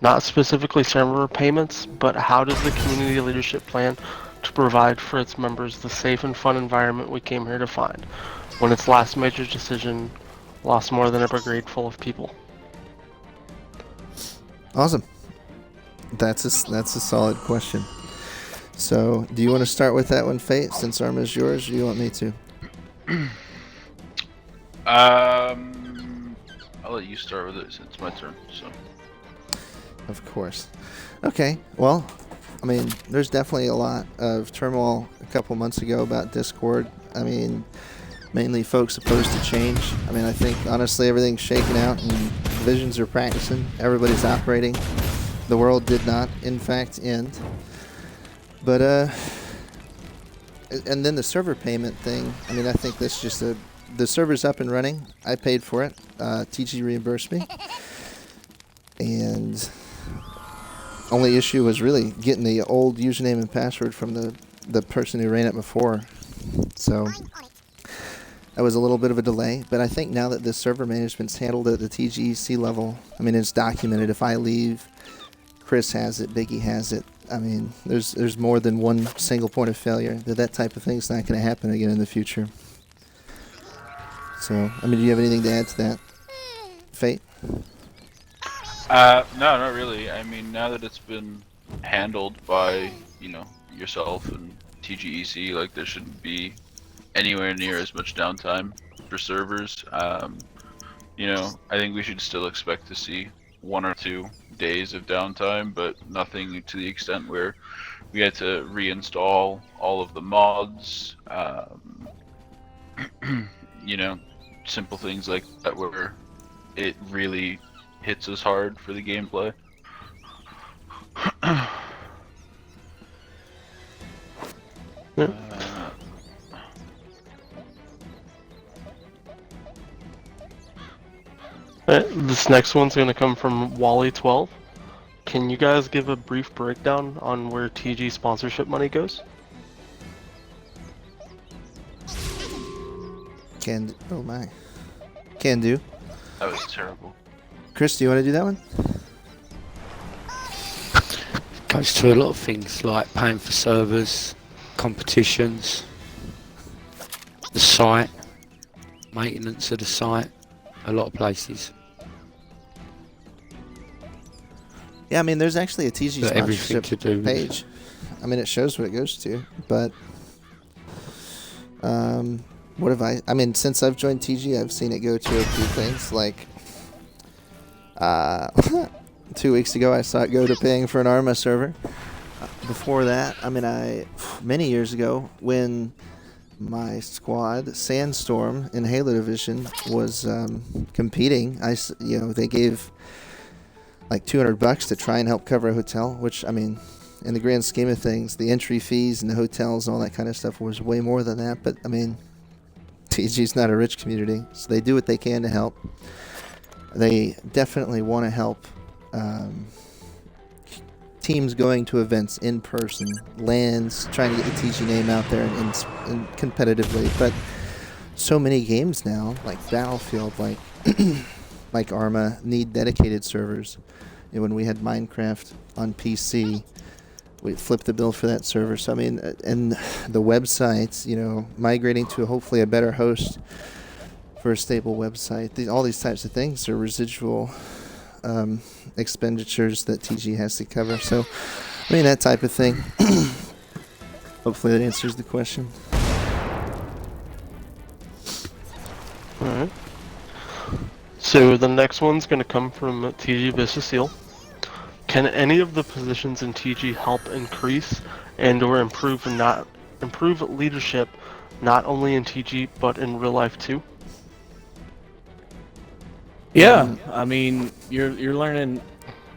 Not specifically server payments, but how does the community leadership plan to provide for its members the safe and fun environment we came here to find, when its last major decision lost more than a brigade full of people? Awesome. That's a solid question. So, do you want to start with that one, Fate, since Arma is yours, or do you want me to? I'll let you start with it since it's my turn. So. Of course. Okay, well, I mean, there's definitely a lot of turmoil a couple months ago about Discord. I mean, mainly folks opposed to change. I mean, I think, honestly, everything's shaken out and divisions are practicing. Everybody's operating. The world did not, in fact, end. But, and then the server payment thing, I mean, I think that's just the server's up and running. I paid for it. TG reimbursed me. And only issue was really getting the old username and password from the person who ran it before. So that was a little bit of a delay. But I think now that the server management's handled at the TGEC level, I mean, it's documented. If I leave, Chris has it, Biggie has it. I mean, there's more than one single point of failure. That type of thing's not going to happen again in the future. So, I mean, do you have anything to add to that, Fate? No, not really. I mean, now that it's been handled by, yourself and TGEC, like, there shouldn't be anywhere near as much downtime for servers. I think we should still expect to see 1 or 2 days of downtime, but nothing to the extent where we had to reinstall all of the mods. Simple things like that where it really hits us hard for the gameplay. This next one's going to come from Wally12. Can you guys give a brief breakdown on where TG sponsorship money goes? Oh my. Can do. That was terrible. Chris, do you want to do that one? Goes to a lot of things like paying for servers, competitions, the site, maintenance of the site, a lot of places. Yeah, I mean, there's actually a TG Got everything sponsorship to do with- page. I mean, it shows what it goes to, but what have I mean, since I've joined TG, I've seen it go to a few things, like 2 weeks ago I saw it go to paying for an Arma server. Before that, I mean, many years ago, when my squad, Sandstorm, in Halo Division, was competing, they gave like $200 to try and help cover a hotel, which, I mean, in the grand scheme of things, the entry fees and the hotels and all that kind of stuff was way more than that. But, I mean, TG's not a rich community, so they do what they can to help. They definitely want to help teams going to events in person, LANs, trying to get the TG name out there and competitively. But so many games now, like Battlefield, like Arma, need dedicated servers. When we had Minecraft on PC, we flipped the bill for that server. So I mean, and the websites, migrating to hopefully a better host for a stable website. All these types of things are residual expenditures that TG has to cover. So, I mean, that type of thing. Hopefully that answers the question. Alright. So the next one's going to come from TG Vicious Seal. Can any of the positions in TG help increase and or improve leadership, not only in TG but in real life too? Yeah, I mean, you're learning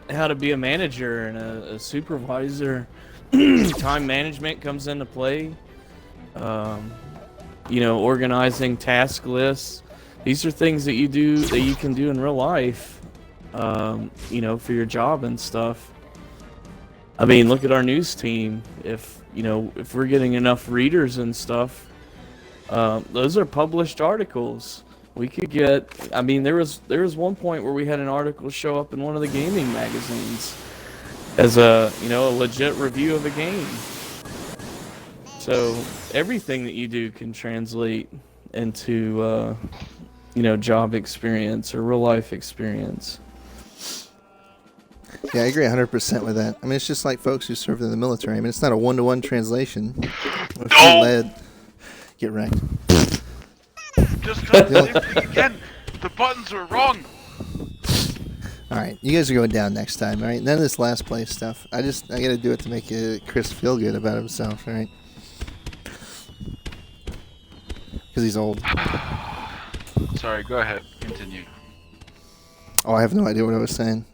how to be a manager and a supervisor. Time management comes into play. Organizing task lists. These are things that you can do in real life. For your job and stuff. I mean, look at our news team. If if we're getting enough readers and stuff, those are published articles. We could get. I mean, there was one point where we had an article show up in one of the gaming magazines as a legit review of a game. So everything that you do can translate into job experience or real life experience. Yeah, I agree 100% with that. I mean, it's just like folks who served in the military. I mean, it's not a one-to-one translation. If you're led, get wrecked. Just tell the same thing again. The buttons were wrong. All right, you guys are going down next time, all right? None of this last place stuff. I got to do it to make Chris feel good about himself, all right? Because he's old. Sorry, go ahead. Continue. Oh, I have no idea what I was saying.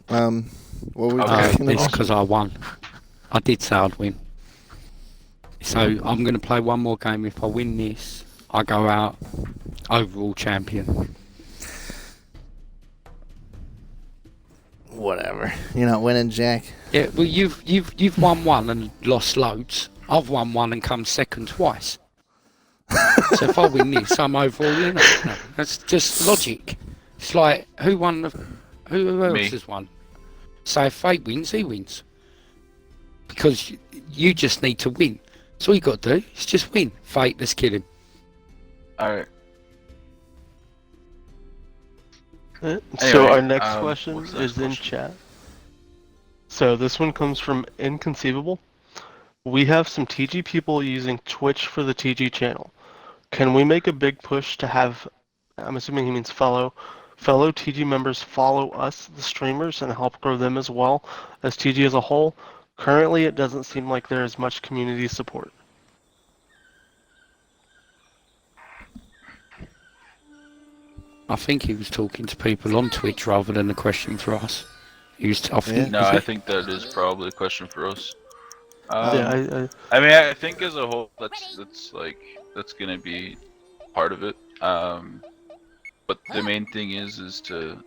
What were we Okay. talking It's about? because I won. I did say I'd win. So I'm going to play one more game. If I win this, I go out overall champion. Whatever. You're not winning, Jack. Yeah, well, you've won one and lost loads. I've won one and come second twice. So if I win this, I'm overall winner. No, that's just logic. It's like who won? Who else Me. has won? So if Fate wins, he wins. Because you just need to win. That's all you got to do. Is just win. Fate, let's kill him. Alright. So Anyway, our next what's question the next is in question? chat. So this one comes from Inconceivable. We have some TG people using Twitch for the TG channel. Can we make a big push to have, I'm assuming he means fellow TG members follow us, the streamers, and help grow them as well as TG as a whole? Currently, it doesn't seem like there is much community support. I think he was talking to people on Twitch rather than a question for us. He was, I think, No, I think that is probably a question for us. Yeah, I mean, I think as a whole, that's gonna be part of it. But the main thing is to.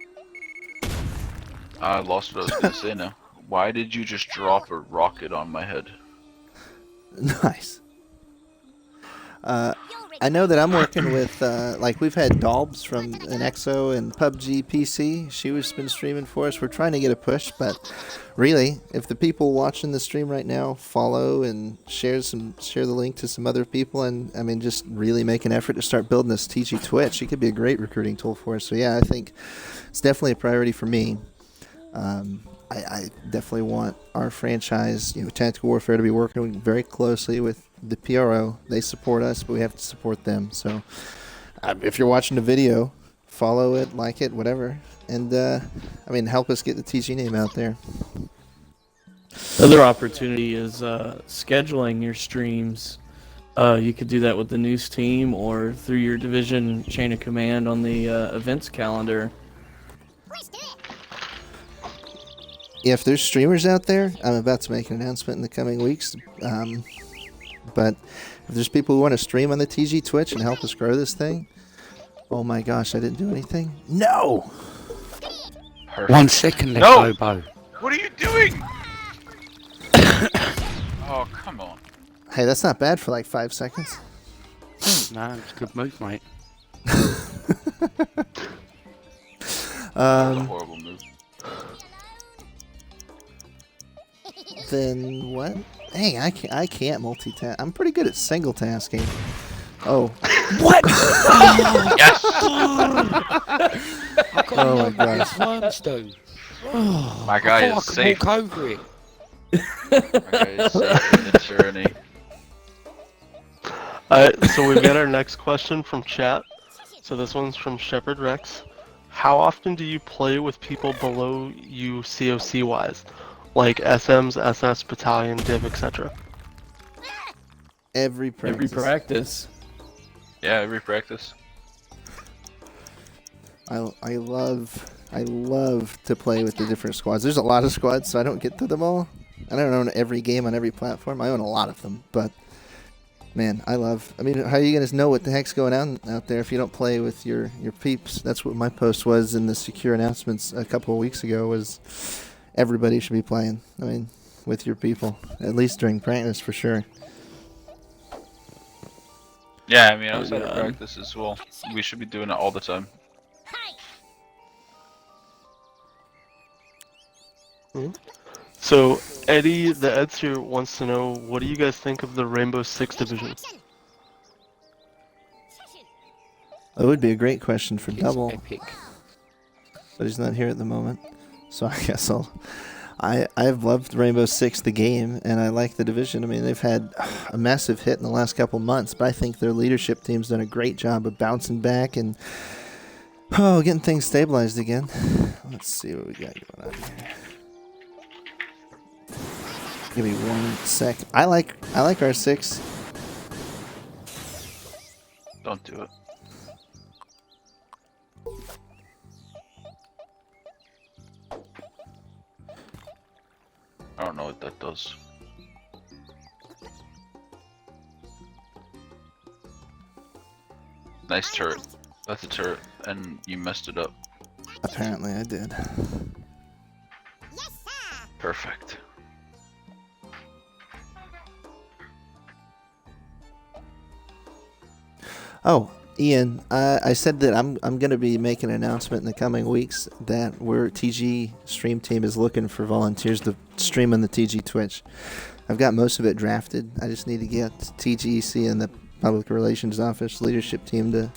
I lost what I was gonna say now. Why did you just drop a rocket on my head? Nice. I know that I'm working with, we've had Dalbs from an EXO and PUBG PC. She was been streaming for us. We're trying to get a push, but really, if the people watching the stream right now follow and share the link to some other people, and I mean, just really make an effort to start building this TG Twitch, it could be a great recruiting tool for us. So yeah, I think it's definitely a priority for me. I definitely want our franchise, Tactical Warfare, to be working very closely with the PRO. They support us, but we have to support them. So if you're watching the video, follow it, like it, whatever. And, help us get the TG name out there. Another opportunity is scheduling your streams. You could do that with the news team or through your division chain of command on the events calendar. If there's streamers out there, I'm about to make an announcement in the coming weeks. But if there's people who want to stream on the TG Twitch and help us grow this thing, oh my gosh, I didn't do anything? No! Perfect. 1 second left, No! Hobo. What are you doing? Oh, come on. Hey, that's not bad for like 5 seconds. No, it's a good move, mate. That's a horrible move. Then what? Dang, I can't multitask. I'm pretty good at single tasking. Oh. What? Yes! I got Oh my gosh. worms do. My guy I is could safe. walk over it. My guy is safe in the tyranny. So we've got our next question from chat. So this one's from Shepherd Rex. How often do you play with people below you COC-wise? Like SMs, SS, Battalion, Div, etc.? Every practice. Every practice. Yeah, every practice. I love to play with the different squads. There's a lot of squads, so I don't get to them all. I don't own every game on every platform. I own a lot of them, but man, how are you going to know what the heck's going on out there if you don't play with your peeps? That's what my post was in the secure announcements a couple of weeks ago, was everybody should be playing. With your people, at least during practice for sure. Yeah, I mean, Oh, outside of God. practice as well. We should be doing it all the time. So, Eddie, the Edster wants to know, what do you guys think of the Rainbow Six division? It would be a great question for It's Double, epic. but he's not here at the moment. So I guess I've loved Rainbow Six the game, and I like the division. I mean, they've had a massive hit in the last couple months, but I think their leadership team's done a great job of bouncing back and getting things stabilized again. Let's see what we got going on here. Give me 1 sec. I like R6. Don't do it. I don't know what that does. Nice turret. That's a turret, and you messed it up. Apparently, I did. Perfect. Oh, Ian, I said that I'm going to be making an announcement in the coming weeks that TG Stream Team is looking for volunteers to stream on the TG Twitch. I've got most of it drafted. I just need to get TGEC and the Public Relations Office leadership team to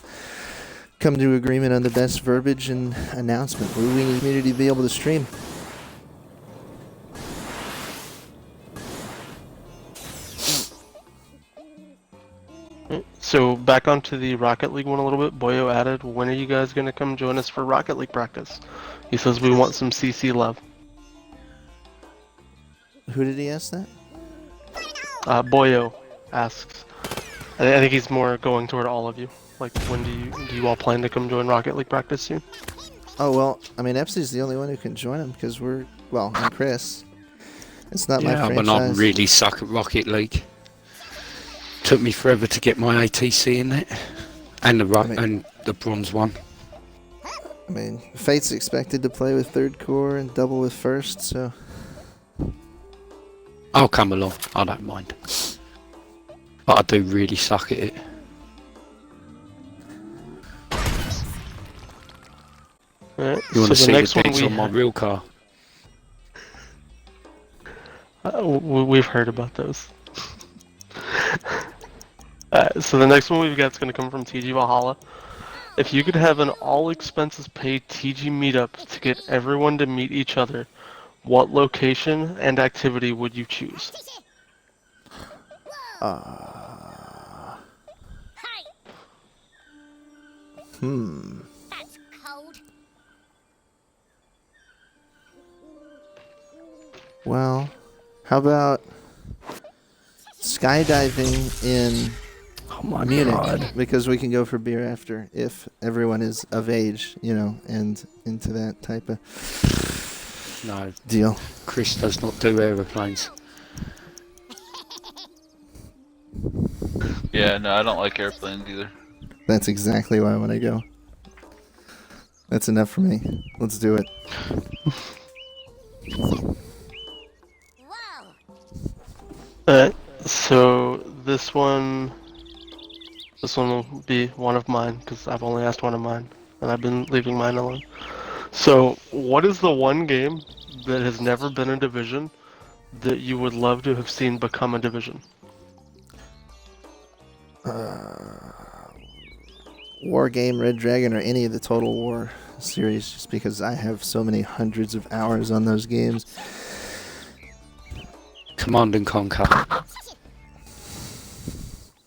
come to agreement on the best verbiage and announcement. We need the community to be able to stream. So, back onto the Rocket League one a little bit. Boyo added, when are you guys going to come join us for Rocket League practice? He says we want some CC love. Who did he ask that? Boyo asks. I think he's more going toward all of you. Like, when do you all plan to come join Rocket League practice soon? Oh, well, I mean, Epsi's the only one who can join him because and Chris. It's not my Yeah, franchise. but I really suck at Rocket League. Took me forever to get my ATC in it, and and the bronze one. I mean, Fate's expected to play with third core and double with first, so... I'll come along. I don't mind, but I do really suck at it. Alright, You want to so see the the next one dents we on my real car? we've heard about those. So the next one we've got is going to come from TG Valhalla. If you could have an all-expenses-paid TG meetup to get everyone to meet each other, what location and activity would you choose? That's cold. Well, how about skydiving in Oh my Munich? God. Because we can go for beer after if everyone is of age, and into that type of No, deal. Chris does not do aeroplanes. Yeah, no, I don't like airplanes either. That's exactly why I want to go. That's enough for me. Let's do it. Whoa. So this one will be one of mine because I've only asked one of mine, and I've been leaving mine alone. So, what is the one game that has never been a division that you would love to have seen become a division? War Game, Red Dragon, or any of the Total War series, just because I have so many hundreds of hours on those games. Command and Conquer.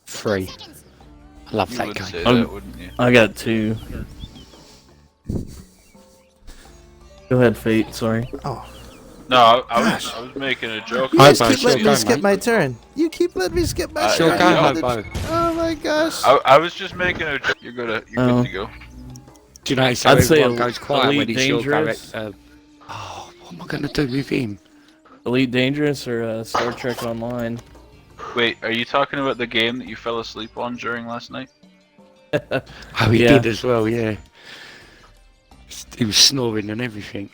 3. I love You that would game. say that, wouldn't you? I got 2. Go ahead, Fate. Sorry. Oh, No, I was making a joke. you Hi, guys bud. keep Sure letting go, me skip mate. my turn. You keep letting me skip my Sure turn. go, You Hobo. wanted- Oh my gosh. I was just making a joke. You're good Oh. to go. Do you know, so I'd say everyone goes quiet when Elite he's your Dangerous. direct. Oh, what am I going to do with him? Elite Dangerous or Star Trek Online? Wait, are you talking about the game that you fell asleep on during last night? Oh, he Yeah. did as well, yeah. He was snoring and everything.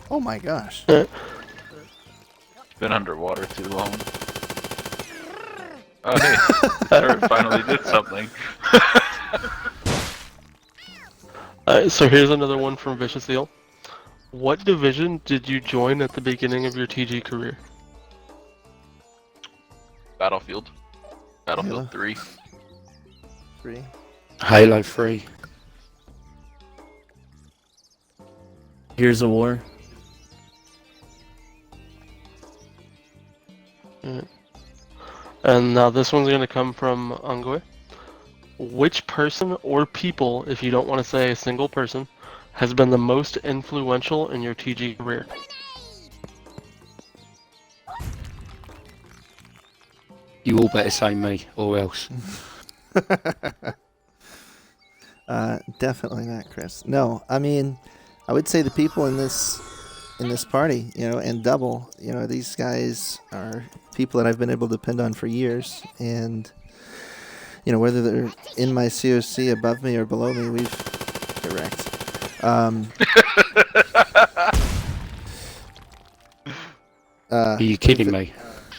Oh my gosh. Been underwater too long. Oh hey, turret finally did something. So here's another one from Vicious Eel. What division did you join at the beginning of your TG career? Battlefield. Battlefield Halo. 3. 3. Halo 3. Gears of War. Alright. And now this one's gonna come from Angoy. Which person or people, if you don't want to say a single person, has been the most influential in your TG career? You all better say me, or else. Definitely not Chris. No, I mean, I would say the people in this party, and double, these guys are people that I've been able to depend on for years, and whether they're in my COC above me or below me, we've correct. Are you kidding me?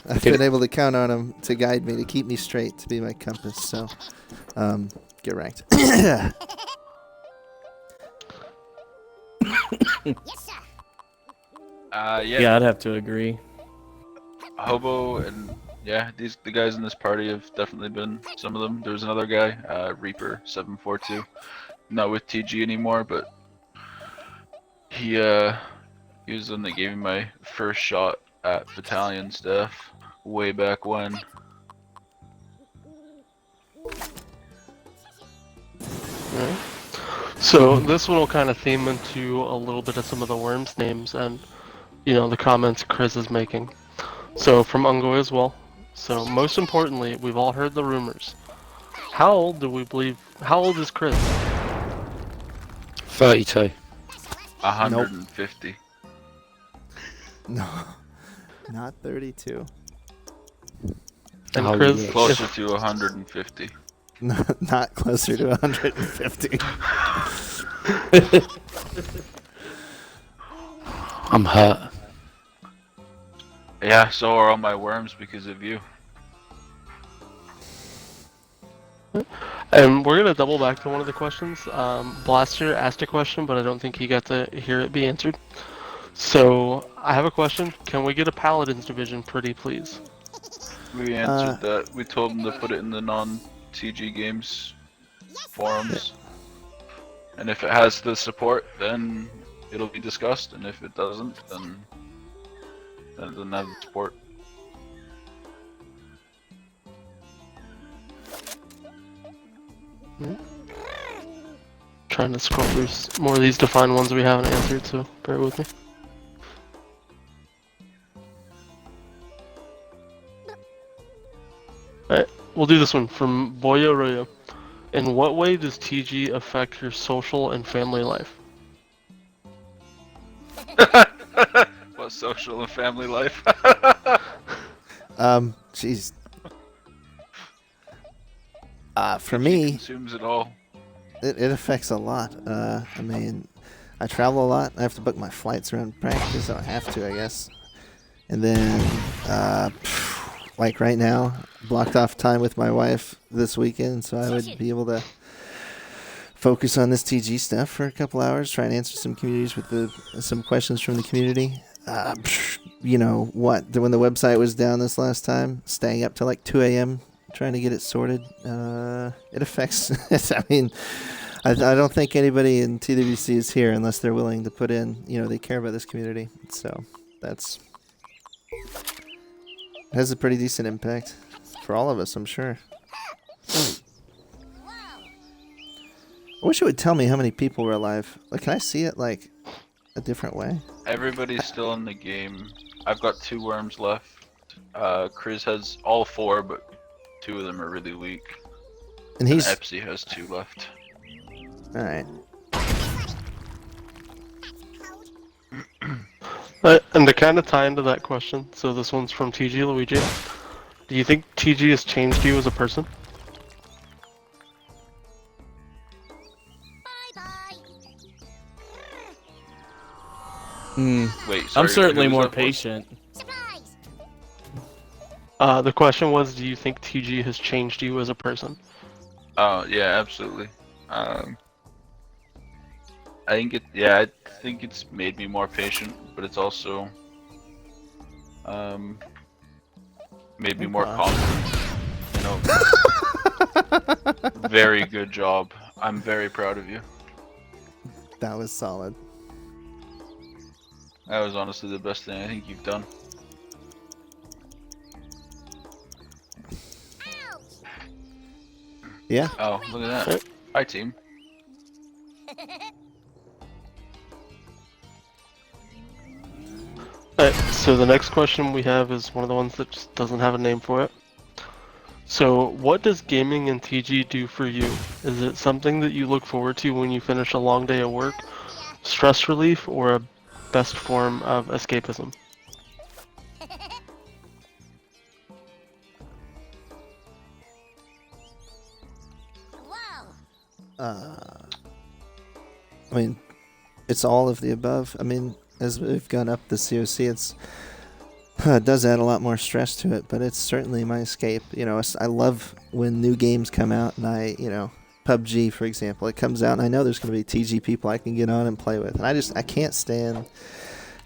I've been able to count on them to guide me, to keep me straight, to be my compass. So, get ranked. Yes, sir. Yeah. Yeah, I'd have to agree. Hobo and the guys in this party have definitely been some of them. There's another guy, Reaper 742, not with TG anymore, but he was the one that gave me my first shot at battalion staff way back when. Alright. So this one will kind of theme into a little bit of some of the worms names and the comments KrizZz is making. So from Ungoy as well. So most importantly, we've all heard the rumors. How old is KrizZz? 32. 150. No, not 32. And Oh, KrizZz, yes. Closer to 150. Not closer to 150. I'm hurt. Yeah, so are all my worms because of you. and we're gonna double back to one of the questions. Blaster asked a question, but I don't think he got to hear it be answered. So I have a question. Can we get a Paladins division, pretty please? We answered that. We told him to put it in the non-TG games forums. And if it has the support, then it'll be discussed. And if it doesn't, then it doesn't have the support. Trying to scroll through more of these defined ones we haven't answered, so bear with me. Alright, we'll do this one from Boyo Royo. In what way does TG affect your social and family life? What social and family life? Jeez. For She me, consumes it all. it affects a lot. I mean, I travel a lot. I have to book my flights around practice. I don't have to, I guess. And then, like right now, blocked off time with my wife this weekend, so I would be able to focus on this TG stuff for a couple hours, try and answer some communities with some questions from the community. When the website was down this last time, staying up till like 2 a.m. trying to get it sorted. It affects. I mean, I don't think anybody in TWC is here unless they're willing to put in. They care about this community, so it has a pretty decent impact for all of us, I'm sure. I wish it would tell me how many people were alive. Like, can I see it like a different way? Everybody's still in the game. I've got 2 worms left. KrizZz has all 4, but 2 of them are really weak. And he's Epsi has 2 left. all right. And to kind of tie into that question, so this one's from TG Luigi. Do you think TG has changed you as a person? Bye-bye. Wait, sorry, I'm certainly who was more that for? patient. Surprise. The question was, do you think TG has changed you as a person? Oh yeah, absolutely. I think I think it's made me more patient, but it's also made me more confident. You know, very good job. I'm very proud of you. That was solid. That was honestly the best thing I think you've done. Yeah. Oh, look at that. Hi, team. Alright, so the next question we have is one of the ones that just doesn't have a name for it. So, what does gaming and TG do for you? Is it something that you look forward to when you finish a long day of work, stress relief, or a best form of escapism? I mean, it's all of the above. I mean, as we've gone up the COC, it does add a lot more stress to it, but it's certainly my escape. You know, I love when new games come out, and PUBG, for example, it comes out, and I know there's going to be TG people I can get on and play with, and I can't stand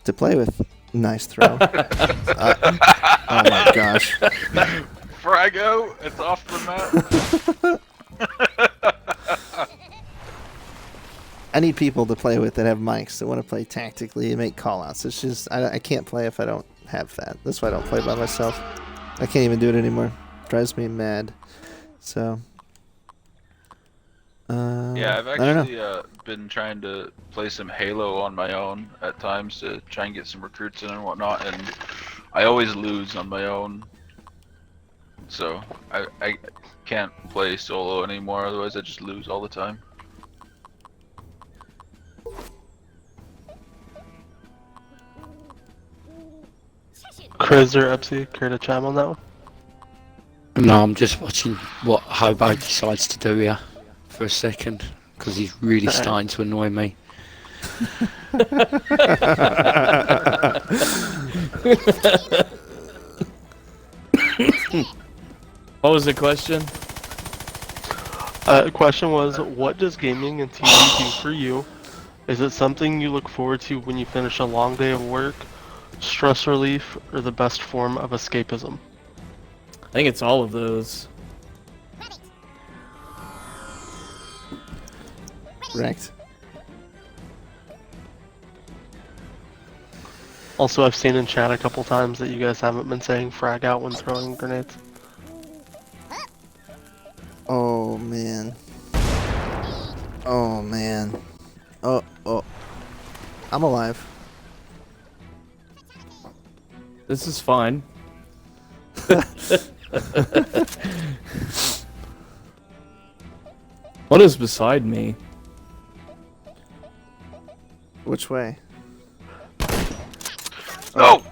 to play with. Nice throw. Oh my gosh. Frago, it's off the map. I need people to play with that have mics that want to play tactically and make callouts. It's just, I can't play if I don't have that. That's why I don't play by myself. I can't even do it anymore. Drives me mad. So. Yeah, I've I don't actually know. been trying to play some Halo on my own at times to try and get some recruits in and whatnot, and I always lose on my own. So I can't play solo anymore, otherwise I just lose all the time. KrizZz or Epsi, care to chime on that one? No, I'm just watching what Hobo decides to do here for a second, because he's really starting to annoy me. What was the question? The question was, what does gaming and TV do for you? Is it something you look forward to when you finish a long day of work, stress relief, or the best form of escapism? I think it's all of those. Wrecked. Also, I've seen in chat a couple times that you guys haven't been saying frag out when throwing grenades. Oh, man. Oh, man. Oh. I'm alive. This is fine. What is beside me? Which way? No!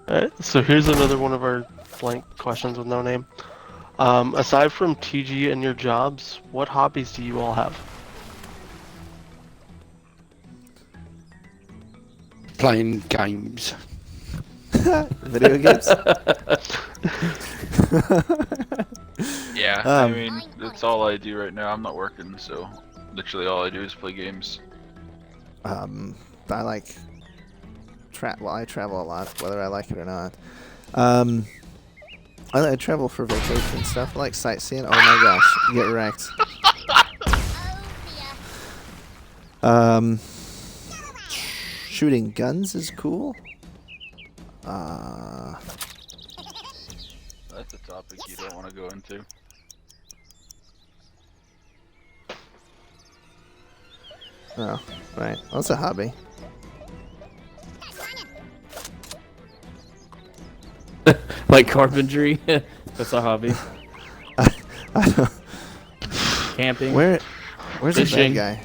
Alright, so here's another one of our blank questions with no name. Aside from TG and your jobs, what hobbies do you all have? Playing games. Video games? Yeah, I Um, mean, that's all I do right now. I'm not working, so literally all I do is play games. I like I travel a lot, whether I like it or not. I travel for vacation stuff. I like sightseeing. Oh my gosh, get wrecked. Shooting guns is cool. That's a topic you don't want to go into. Oh, right. Well, that's a hobby. Like carpentry? That's a hobby. I don't, Camping? where's the bad Fishing. guy?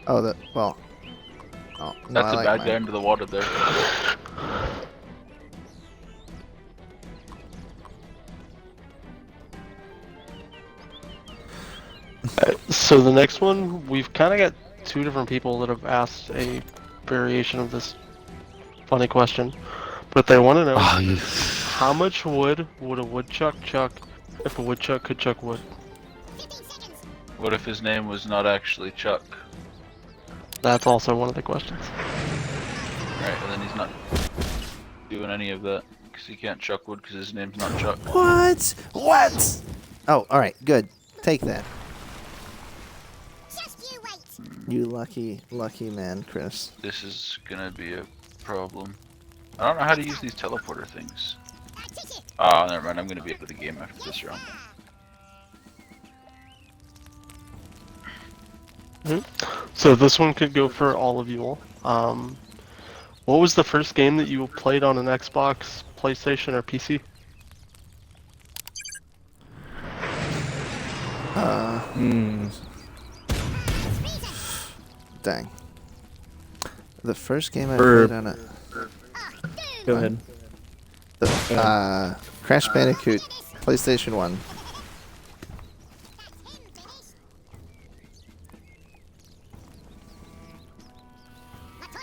Oh, well. Oh, no, That's I a like bad mine. guy into the water there. So the next one, we've kind of got two different people that have asked a variation of this funny question. But they want to know Oh, you... how much wood would a woodchuck chuck if a woodchuck could chuck wood? 15 seconds. What if his name was not actually Chuck? That's also one of the questions. Right, and then he's not doing any of that because he can't chuck wood because his name's not Chuck. What? What? Oh, all right, good. Take that. Just you wait. You lucky man, Chris. This is gonna be a problem. I don't know how to use these teleporter things. Ticket. Oh, never mind. I'm gonna be out of the game after this round. So this one could go for all of you all. What was the first game that you played on an Xbox, PlayStation, or PC? Dang. The first game I Burp. played on a Go ahead. Crash Bandicoot, PlayStation 1.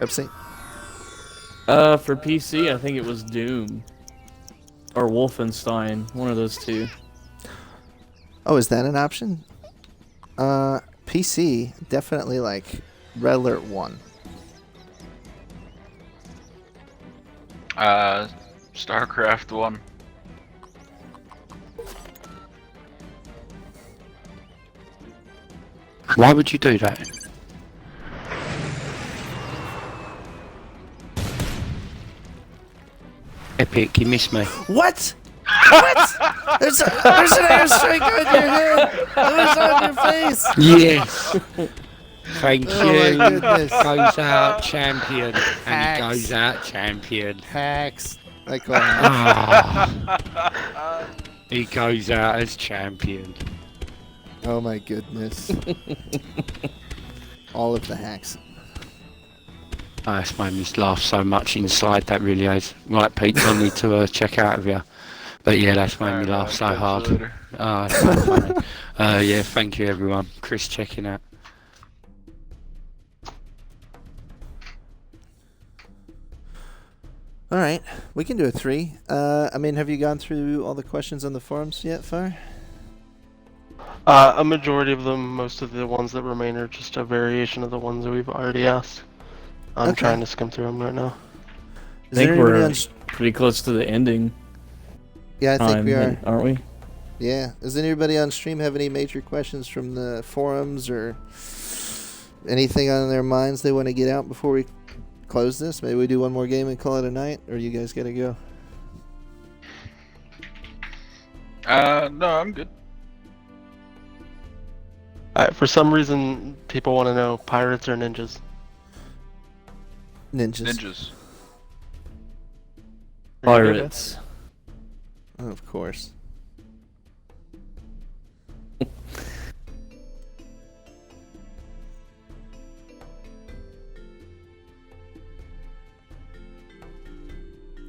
Epsi? For PC, I think it was Doom. Or Wolfenstein, one of those two. Oh, is that an option? PC, definitely like Red Alert 1. StarCraft 1. Why would you do that? Epic, you missed me. What? What? There's an airstrike on your head. It was on your face. Yes. Thank you. Oh my goodness. Goes out champion. And Hacks. he goes out champion. Hacks. I call him. Ah. He goes out as champion. Oh my goodness. All of the hacks. Oh, that's made me laugh so much inside, that really is. Right, Pete, I need to check out of you. But yeah, that's made me laugh so hard. Oh, it's so funny. Yeah, thank you everyone. Chris checking out. All right, we can do a 3. I mean, have you gone through all the questions on the forums yet, Far? A majority of them, most of the ones that remain are just a variation of the ones that we've already asked. I'm Okay. trying to skim through them right now. I think we're pretty close to the ending Yeah, I think time, we are. aren't we? Yeah. Does anybody on stream have any major questions from the forums or anything on their minds they want to get out before we close this? Maybe we do one more game and call it a night, or you guys gotta go? No, I'm good. For some reason, people want to know pirates or ninjas. Ninjas. Ninjas. Pirates. Of course.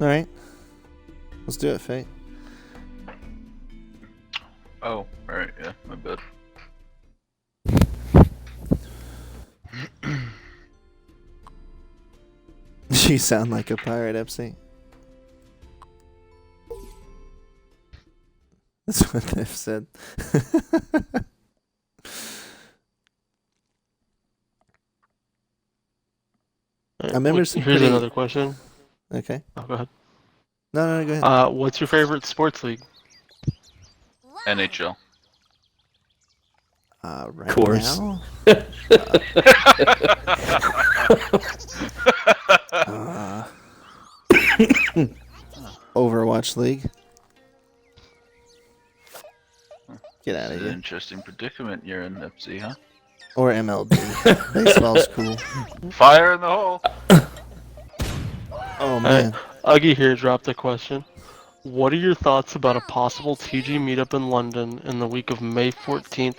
All right. Let's do it, Fate. Oh, alright, yeah, my bad. You sound like a pirate, Epsi. That's what they've said. I remember some Here's pretty- another question. Okay. Oh, go ahead. No, go ahead. What's your favorite sports league? NHL. Right course. now? Overwatch League. Get out This of is an here. interesting predicament you're in, Epsi, huh? Or MLB. Baseball's cool. Fire in the hole! Oh, man. Uggy here dropped a question. What are your thoughts about a possible TG meetup in London in the week of May 14th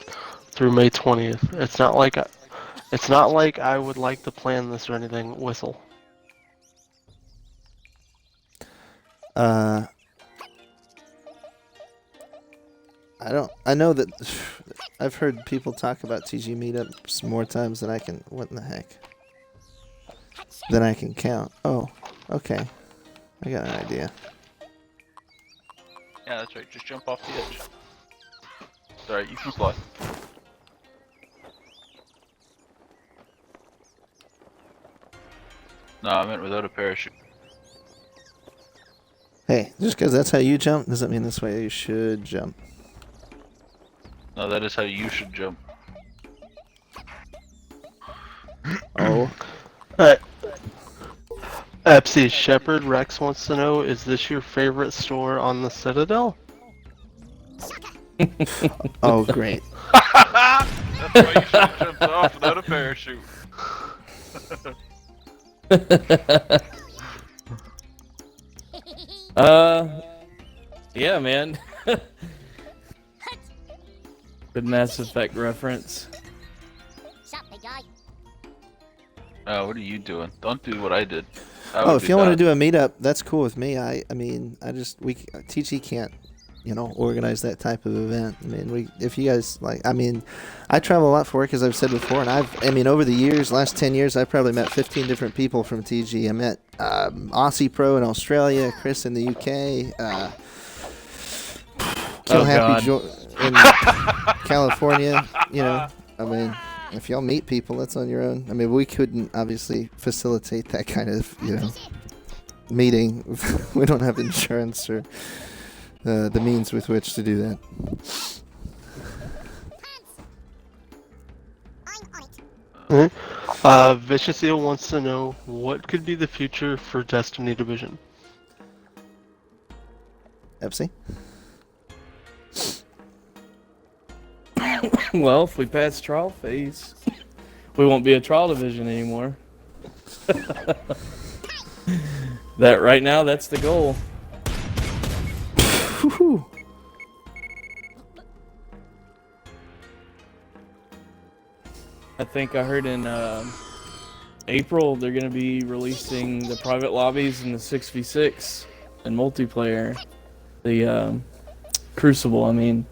through May 20th? It's not like I would like to plan this or anything. Whistle. I know that I've heard people talk about TG meetups more times than I can. What in the heck? Than I can count. Oh, okay. I got an idea. Yeah, that's right. Just jump off the edge. It's alright, you can fly. No, I meant without a parachute. Hey, just because that's how you jump doesn't mean that's way you should jump. No, that is how you should jump. Oh, Alright. Epsi Shepherd Rex wants to know, is this your favorite store on the Citadel? oh, great. That's why you should have jumped off without a parachute. Yeah, man. Good Mass Effect reference. Sup, big guy? What are you doing? Don't do what I did. Oh, if you want to do a meetup, that's cool with me. I mean, TG can't, organize that type of event. I mean, if you guys I travel a lot for work, as I've said before, and over the years, last 10 years, I've probably met 15 different people from TG. I met Aussie Pro in Australia, Chris in the UK, Kill Happy in California. I mean, if y'all meet people, that's on your own. I mean, we couldn't obviously facilitate that kind of, meeting. We don't have insurance or the means with which to do that. I'm on it. Vicious Eel wants to know, what could be the future for Destiny Division? Epsi? Well, if we pass trial phase, we won't be a trial division anymore. That right now, that's the goal. Whew. I think I heard in April they're going to be releasing the private lobbies and the 6v6 and multiplayer. The Crucible, I mean.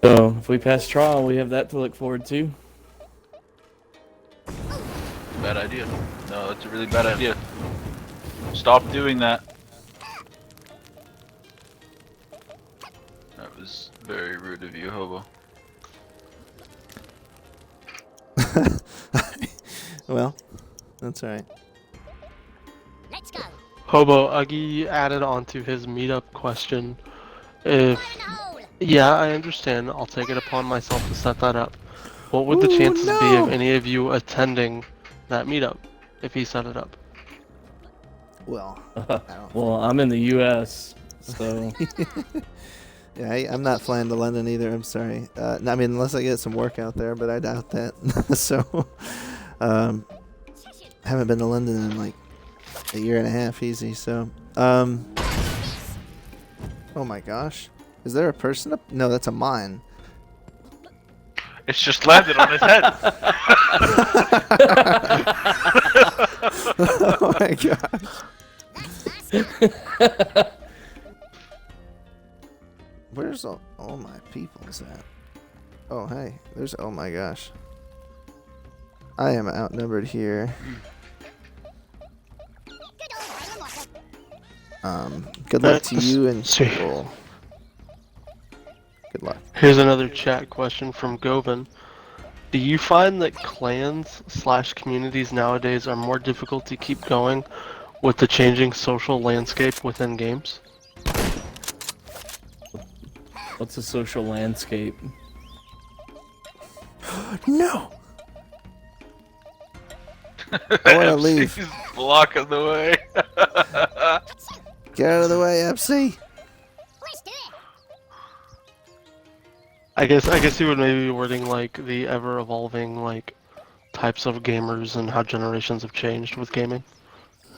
So, if we pass trial, we have that to look forward to. Bad idea. No, that's a really bad idea. Stop doing that. That was very rude of you, Hobo. Well, that's alright. Let's go. Hobo, Uggy added onto his meetup question. If Hole. Yeah, I understand. I'll take it upon myself to set that up. What would the Ooh, chances be no! of any of you attending that meetup if he set it up? Well, I don't Well, I'm in the U.S., so yeah, I'm not flying to London either. I'm sorry. I mean, unless I get some work out there, but I doubt that. So, haven't been to London in like a year and a half, easy. So, oh my gosh, is there a person up? No, that's a mine. It's just landed on his head. Oh my gosh. Where's all my peoples at? Oh hey, there's oh my gosh. I am outnumbered here. Good luck to you and Sweet. Soul. Good luck. Here's another chat question from Govan. Do you find that clans/communities nowadays are more difficult to keep going with the changing social landscape within games? what's the social landscape? No! I wanna leave. He's blocking the way. Get out of the way, Epsi! Let's do it. I guess he would maybe be wording like the ever evolving like types of gamers and how generations have changed with gaming.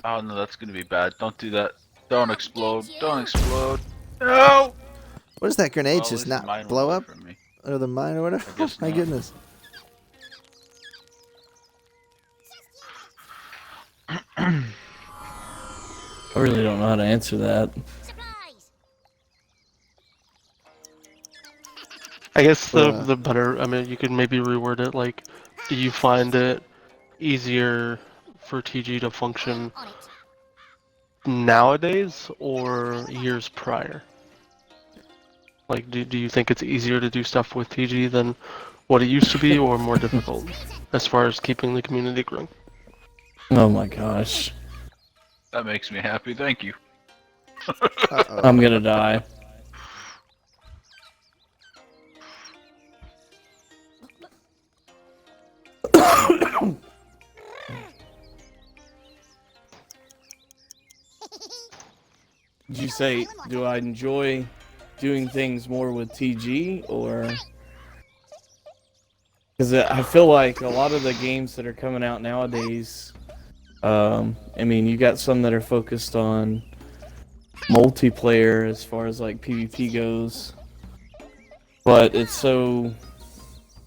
Oh no, that's gonna be bad. Don't do that. Don't explode. Don't explode. No! What is that grenade Well, at just least the mine not blow went up? away from me. Or the mine or whatever? I guess Oh my not. goodness. I really don't know how to answer that. Supplies. I guess the Uh. better, I mean, you could maybe reword it like, do you find it easier for TG to function On it. nowadays or years prior? Like, do you think it's easier to do stuff with TG than what it used to be, or more difficult as far as keeping the community growing? Oh my gosh. That makes me happy. Thank you. Uh-oh. I'm gonna die. Did you say, do I enjoy doing things more with TG, or... Because I feel like a lot of the games that are coming out nowadays, I mean, you got some that are focused on multiplayer as far as like PvP goes, but it's so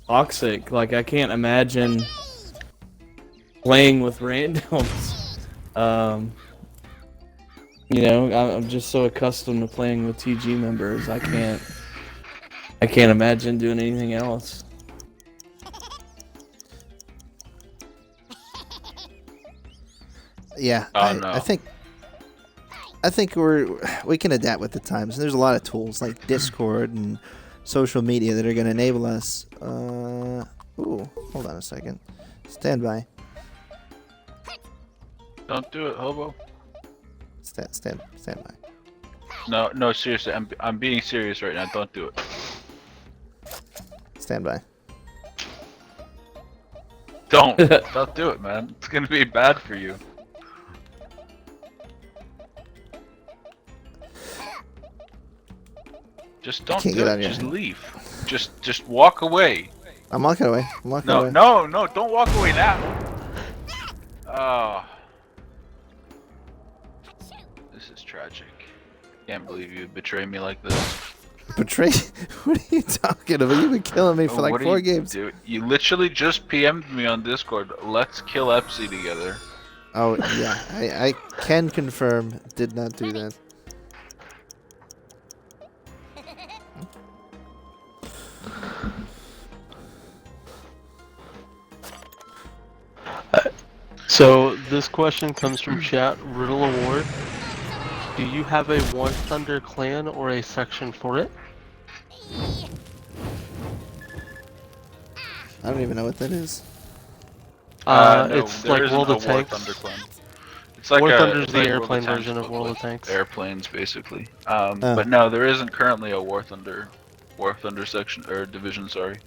toxic. Like, I can't imagine playing with randoms. You know, I'm just so accustomed to playing with TG members. I can't imagine doing anything else. Yeah, Oh, no. I think we can adapt with the times. There's a lot of tools like Discord and social media that are going to enable us. Ooh, hold on a second. Stand by. Don't do it, hobo. Stand by. No, seriously. I'm being serious right now. Don't do it. Stand by. Don't do it, man. It's gonna be bad for you. Just don't can't do get it. on your Just head. leave. Just walk away. I'm walking away. I'm walking No, away. no, no! Don't walk away now. Oh, this is tragic. Can't believe you betrayed me like this. Betray? What are you talking about? You've been killing me for like What do 4 you games. do? You literally just PM'd me on Discord. Let's kill Epsi together. Oh yeah, I can confirm. Did not do that. So this question comes from chat. Riddle Award. Do you have a War Thunder clan or a section for it? I don't even know what that is. No, It's there like isn't World a of War Tanks. Thunder clan. It's like War a, Thunder's it's the like airplane World of Tanks, version of but World with of Tanks. airplanes, basically. But no, there isn't currently a War Thunder section or division. Sorry.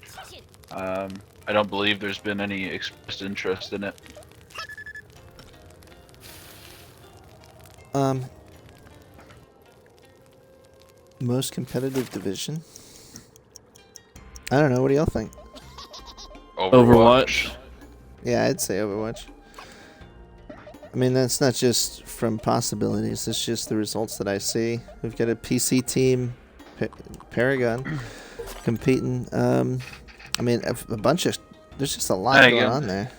I don't believe there's been any expressed interest in it. Most competitive division? I don't know. What do y'all think? Overwatch. Yeah, I'd say Overwatch. I mean, that's not just from possibilities. It's just the results that I see. We've got a PC team, Paragon, competing. I mean, a bunch of... There's just a lot And going again, on there.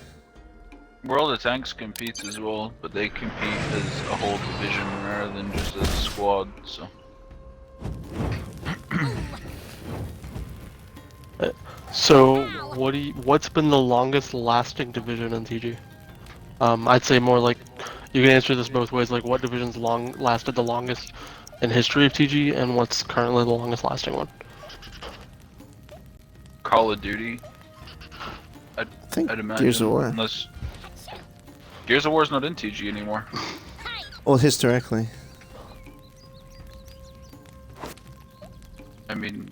World of Tanks competes as well, but they compete as a whole division rather than just as a squad. So. So what's been the longest lasting division in TG? I'd say more like, you can answer this both ways, like what division's lasted the longest in history of TG and what's currently the longest lasting one. Call of Duty. I think I'd imagine. Gears of War. Unless Gears of War's not in TG anymore. Well, historically. I mean,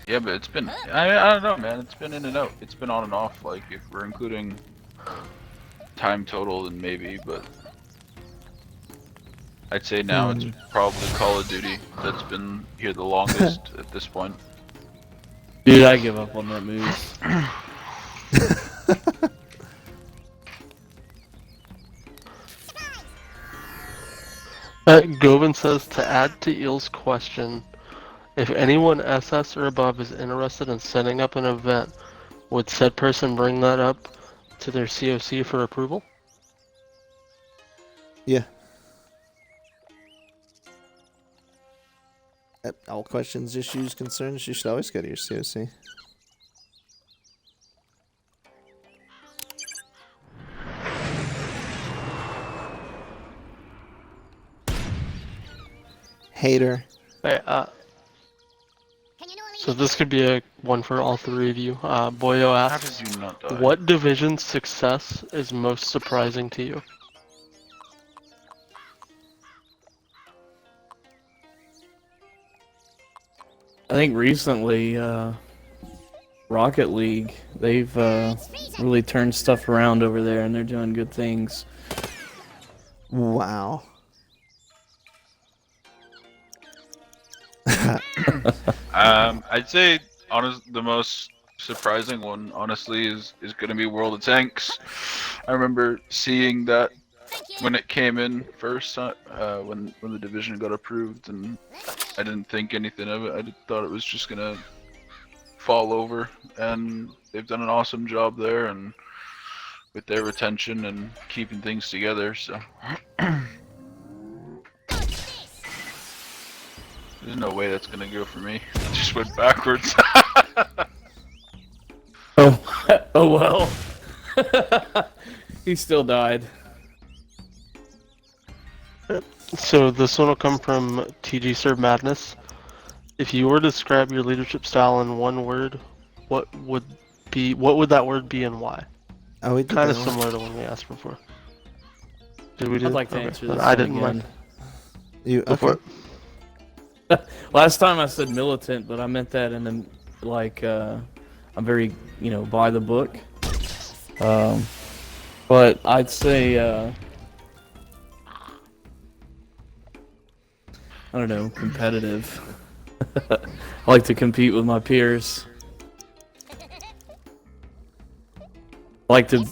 yeah, but it's been. I don't know, man. It's been in and out. It's been on and off. Like if we're including time total, then maybe, but I'd say now it's probably Call of Duty that's been here the longest at this point. Dude, I give up on that move. Govin says, to add to Eel's question, if anyone SS or above is interested in setting up an event, would said person bring that up to their COC for approval? Yeah. All questions, issues, concerns, you should always go to your COC. Hater. Hey, Can you so this could be a one for all three of you. Boyo How asks, did you not die? what division's success is most surprising to you? I think recently, Rocket League, they've really turned stuff around over there, and they're doing good things. Wow. I'd say the most surprising one, honestly, is gonna be World of Tanks. I remember seeing that when it came in first, when the division got approved, and I didn't think anything of it. I thought it was just gonna fall over, and they've done an awesome job there, and with their retention and keeping things together. So there's no way that's gonna go for me. It just went backwards. Oh, oh well. He still died. So this one will come from TG Serve Madness. If you were to describe your leadership style in one word, what would that word be and why? Oh, we did Kind of that one. similar to one we asked before. Did we do? I'd like to Okay. answer this I one didn't again. mind. You Go for okay? it. Last time I said militant, but I meant that in the, like, I'm very, by the book. But I'd say, I don't know, competitive. I like to compete with my peers. I like to,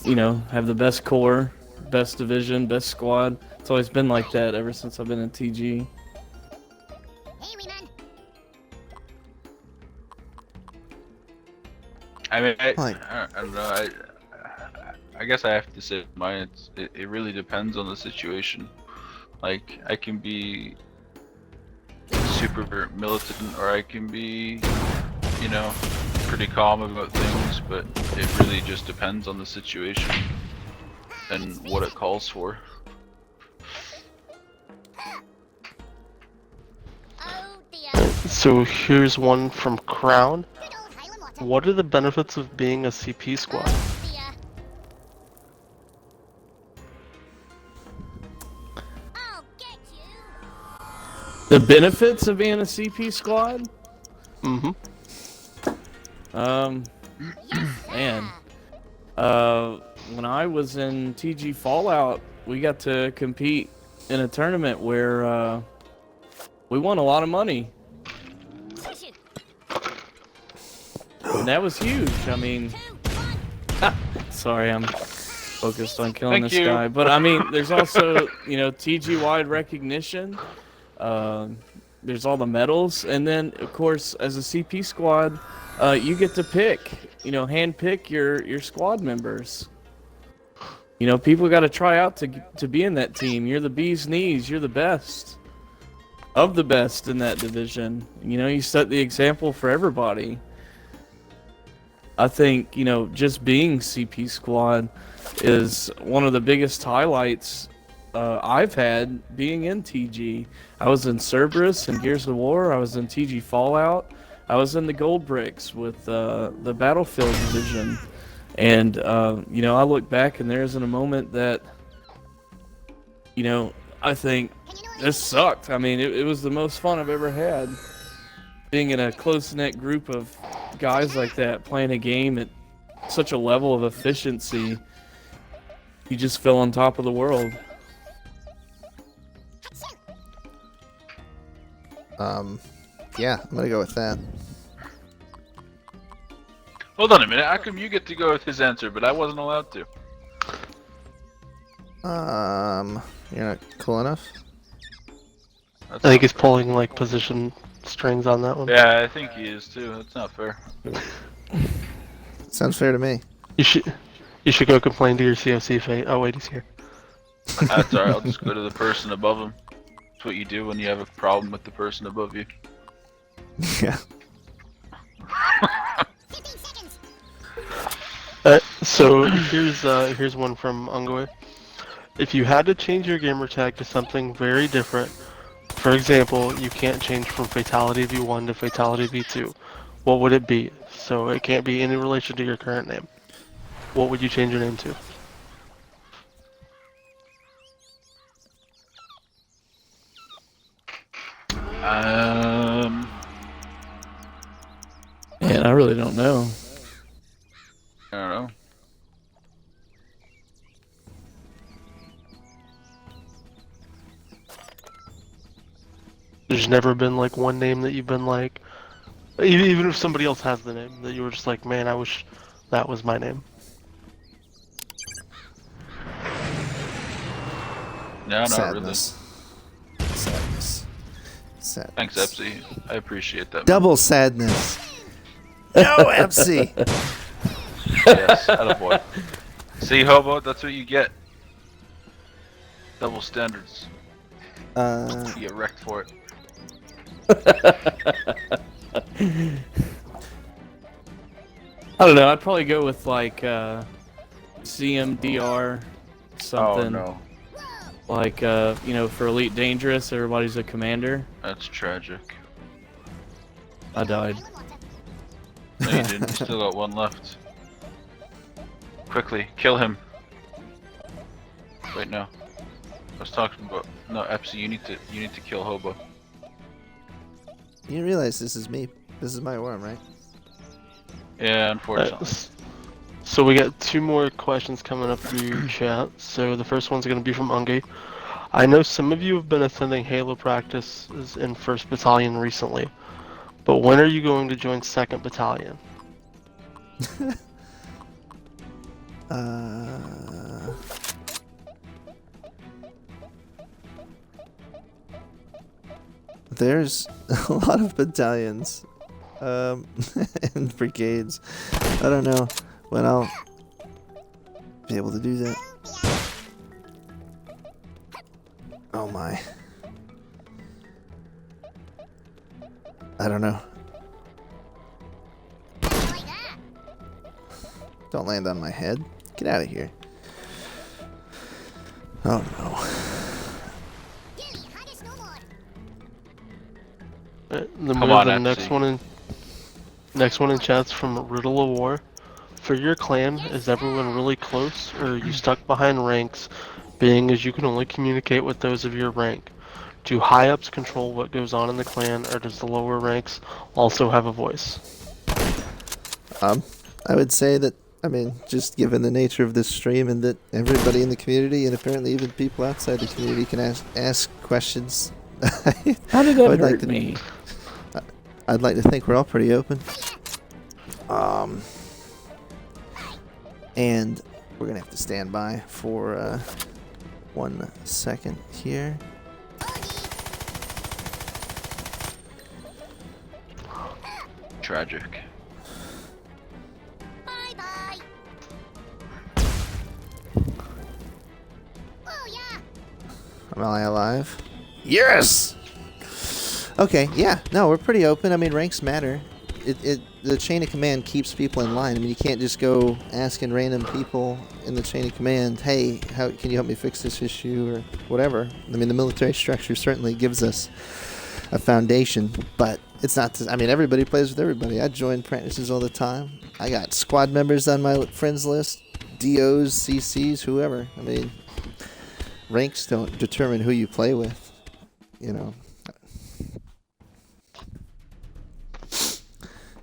have the best core, best division, best squad. It's always been like that ever since I've been in TG. Hey, wee man. I mean, I don't know. I guess I have to say mine. It really depends on the situation. Like, I can be super militant, or I can be, pretty calm about things. But it really just depends on the situation and what it calls for. Oh dear. So here's one from Crown. Good old Highland water. What are the benefits of being a CP squad? Oh dear. I'll get you. The benefits of being a CP squad? Mm-hmm. Yes, Man. sir. When I was in TG Fallout, we got to compete in a tournament where we won a lot of money, Shoot. and that was huge. I mean, 2, 1. sorry, I'm focused on killing Thank this you. guy. But I mean, there's also, TG-wide recognition. There's all the medals, and then of course, as a CP squad, you get to pick, hand pick your squad members. People got to try out to be in that team. You're the bee's knees. You're the best of the best in that division. You set the example for everybody. I think, just being CP squad is one of the biggest highlights I've had being in TG. I was in Cerberus and Gears of War. I was in TG Fallout. I was in the Gold Bricks with the Battlefield division. And, I look back and there isn't a moment that, I think this sucked. I mean, it was the most fun I've ever had. Being in a close-knit group of guys like that, playing a game at such a level of efficiency, you just feel on top of the world. Yeah, I'm gonna go with that. Hold on a minute. How come you get to go with his answer, but I wasn't allowed to? You're not cool enough? I think he's pulling like position strings on that one. Yeah, I think he is too. That's not fair. Sounds fair to me. You should go complain to your COC fate. Oh wait, he's here. That's alright. I'll just go to the person above him. That's what you do when you have a problem with the person above you. Yeah. 15 seconds. So here's one from Ungoy. If you had to change your gamer tag to something very different, For example, you can't change from Fatality V1 to Fatality V2. What would it be? So it can't be any relation to your current name. What would you change your name to? Man, I really don't know. I don't know. There's never been like one name that you've been like, even if somebody else has the name, that you were just like, man, I wish that was my name. No, not Sadness. Sadness. Sadness. Thanks, Epsi. I appreciate that. Double sadness. No, Epsi. Yes, attaboy. See, Hobo, that's what you get. Double standards. You get wrecked for it. I don't know. I'd probably go with like CMDR something. Oh no, Like you know, for Elite Dangerous, everybody's a commander. that's tragic. I died. No, you didn't. You still got one left. Quickly, kill him. Wait, no. I was talking about no, Epsi. You need to kill Hobo. You realize this is me. This is my worm, right? Yeah, unfortunately. So we got 2 more questions coming up through chat. So the first one's going to be from Ungi. I know some of you have been attending Halo practices in 1st Battalion recently, but when are you going to join 2nd Battalion? There's a lot of battalions and brigades. I don't know when I'll be able to do that. Oh my. I don't know. Don't land on my head. Get out of here. Oh no. The Come on, next Epsi. next one in chat's from Riddle of War. For your clan, is everyone really close, or are you stuck behind ranks, being as you can only communicate with those of your rank? Do high-ups control what goes on in the clan, or does the lower ranks also have a voice? I would say that, I mean, just given the nature of this stream and that everybody in the community and apparently even people outside the community can ask questions. How did that hurt me? I'd like to think we're all pretty open. And we're gonna have to stand by for 1 second here. Tragic. Bye bye. Oh yeah. Am I alive? Yes! Okay, yeah, no, we're pretty open. I mean, ranks matter. The chain of command keeps people in line. I mean, you can't just go asking random people in the chain of command, hey, how can you help me fix this issue or whatever. I mean, the military structure certainly gives us a foundation, but it's not, I mean, everybody plays with everybody. I join practices all the time. I got squad members on my friends list, DOs, CCs, whoever. I mean, ranks don't determine who you play with, you know.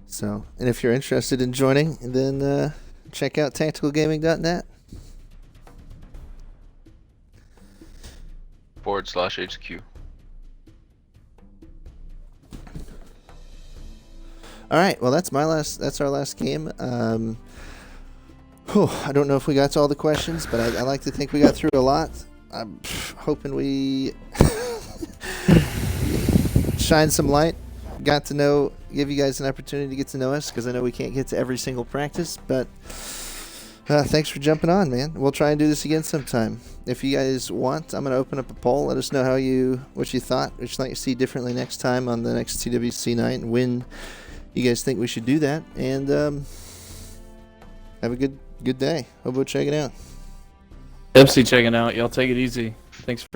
So, and if you're interested in joining, then check out tacticalgaming.net. /HQ. All right, well, that's our last game. I don't know if we got to all the questions, but I like to think we got through a lot. I'm hoping we shine some light. Got to know, give you guys an opportunity to get to know us, because I know we can't get to every single practice, but thanks for jumping on, man. We'll try and do this again sometime. If you guys want, I'm going to open up a poll. Let us know what you thought, what you'd like to see differently next time on the next TWC night, and when you guys think we should do that. And have a good day. Hobo checking out. Epsi checking out. Y'all take it easy. Thanks for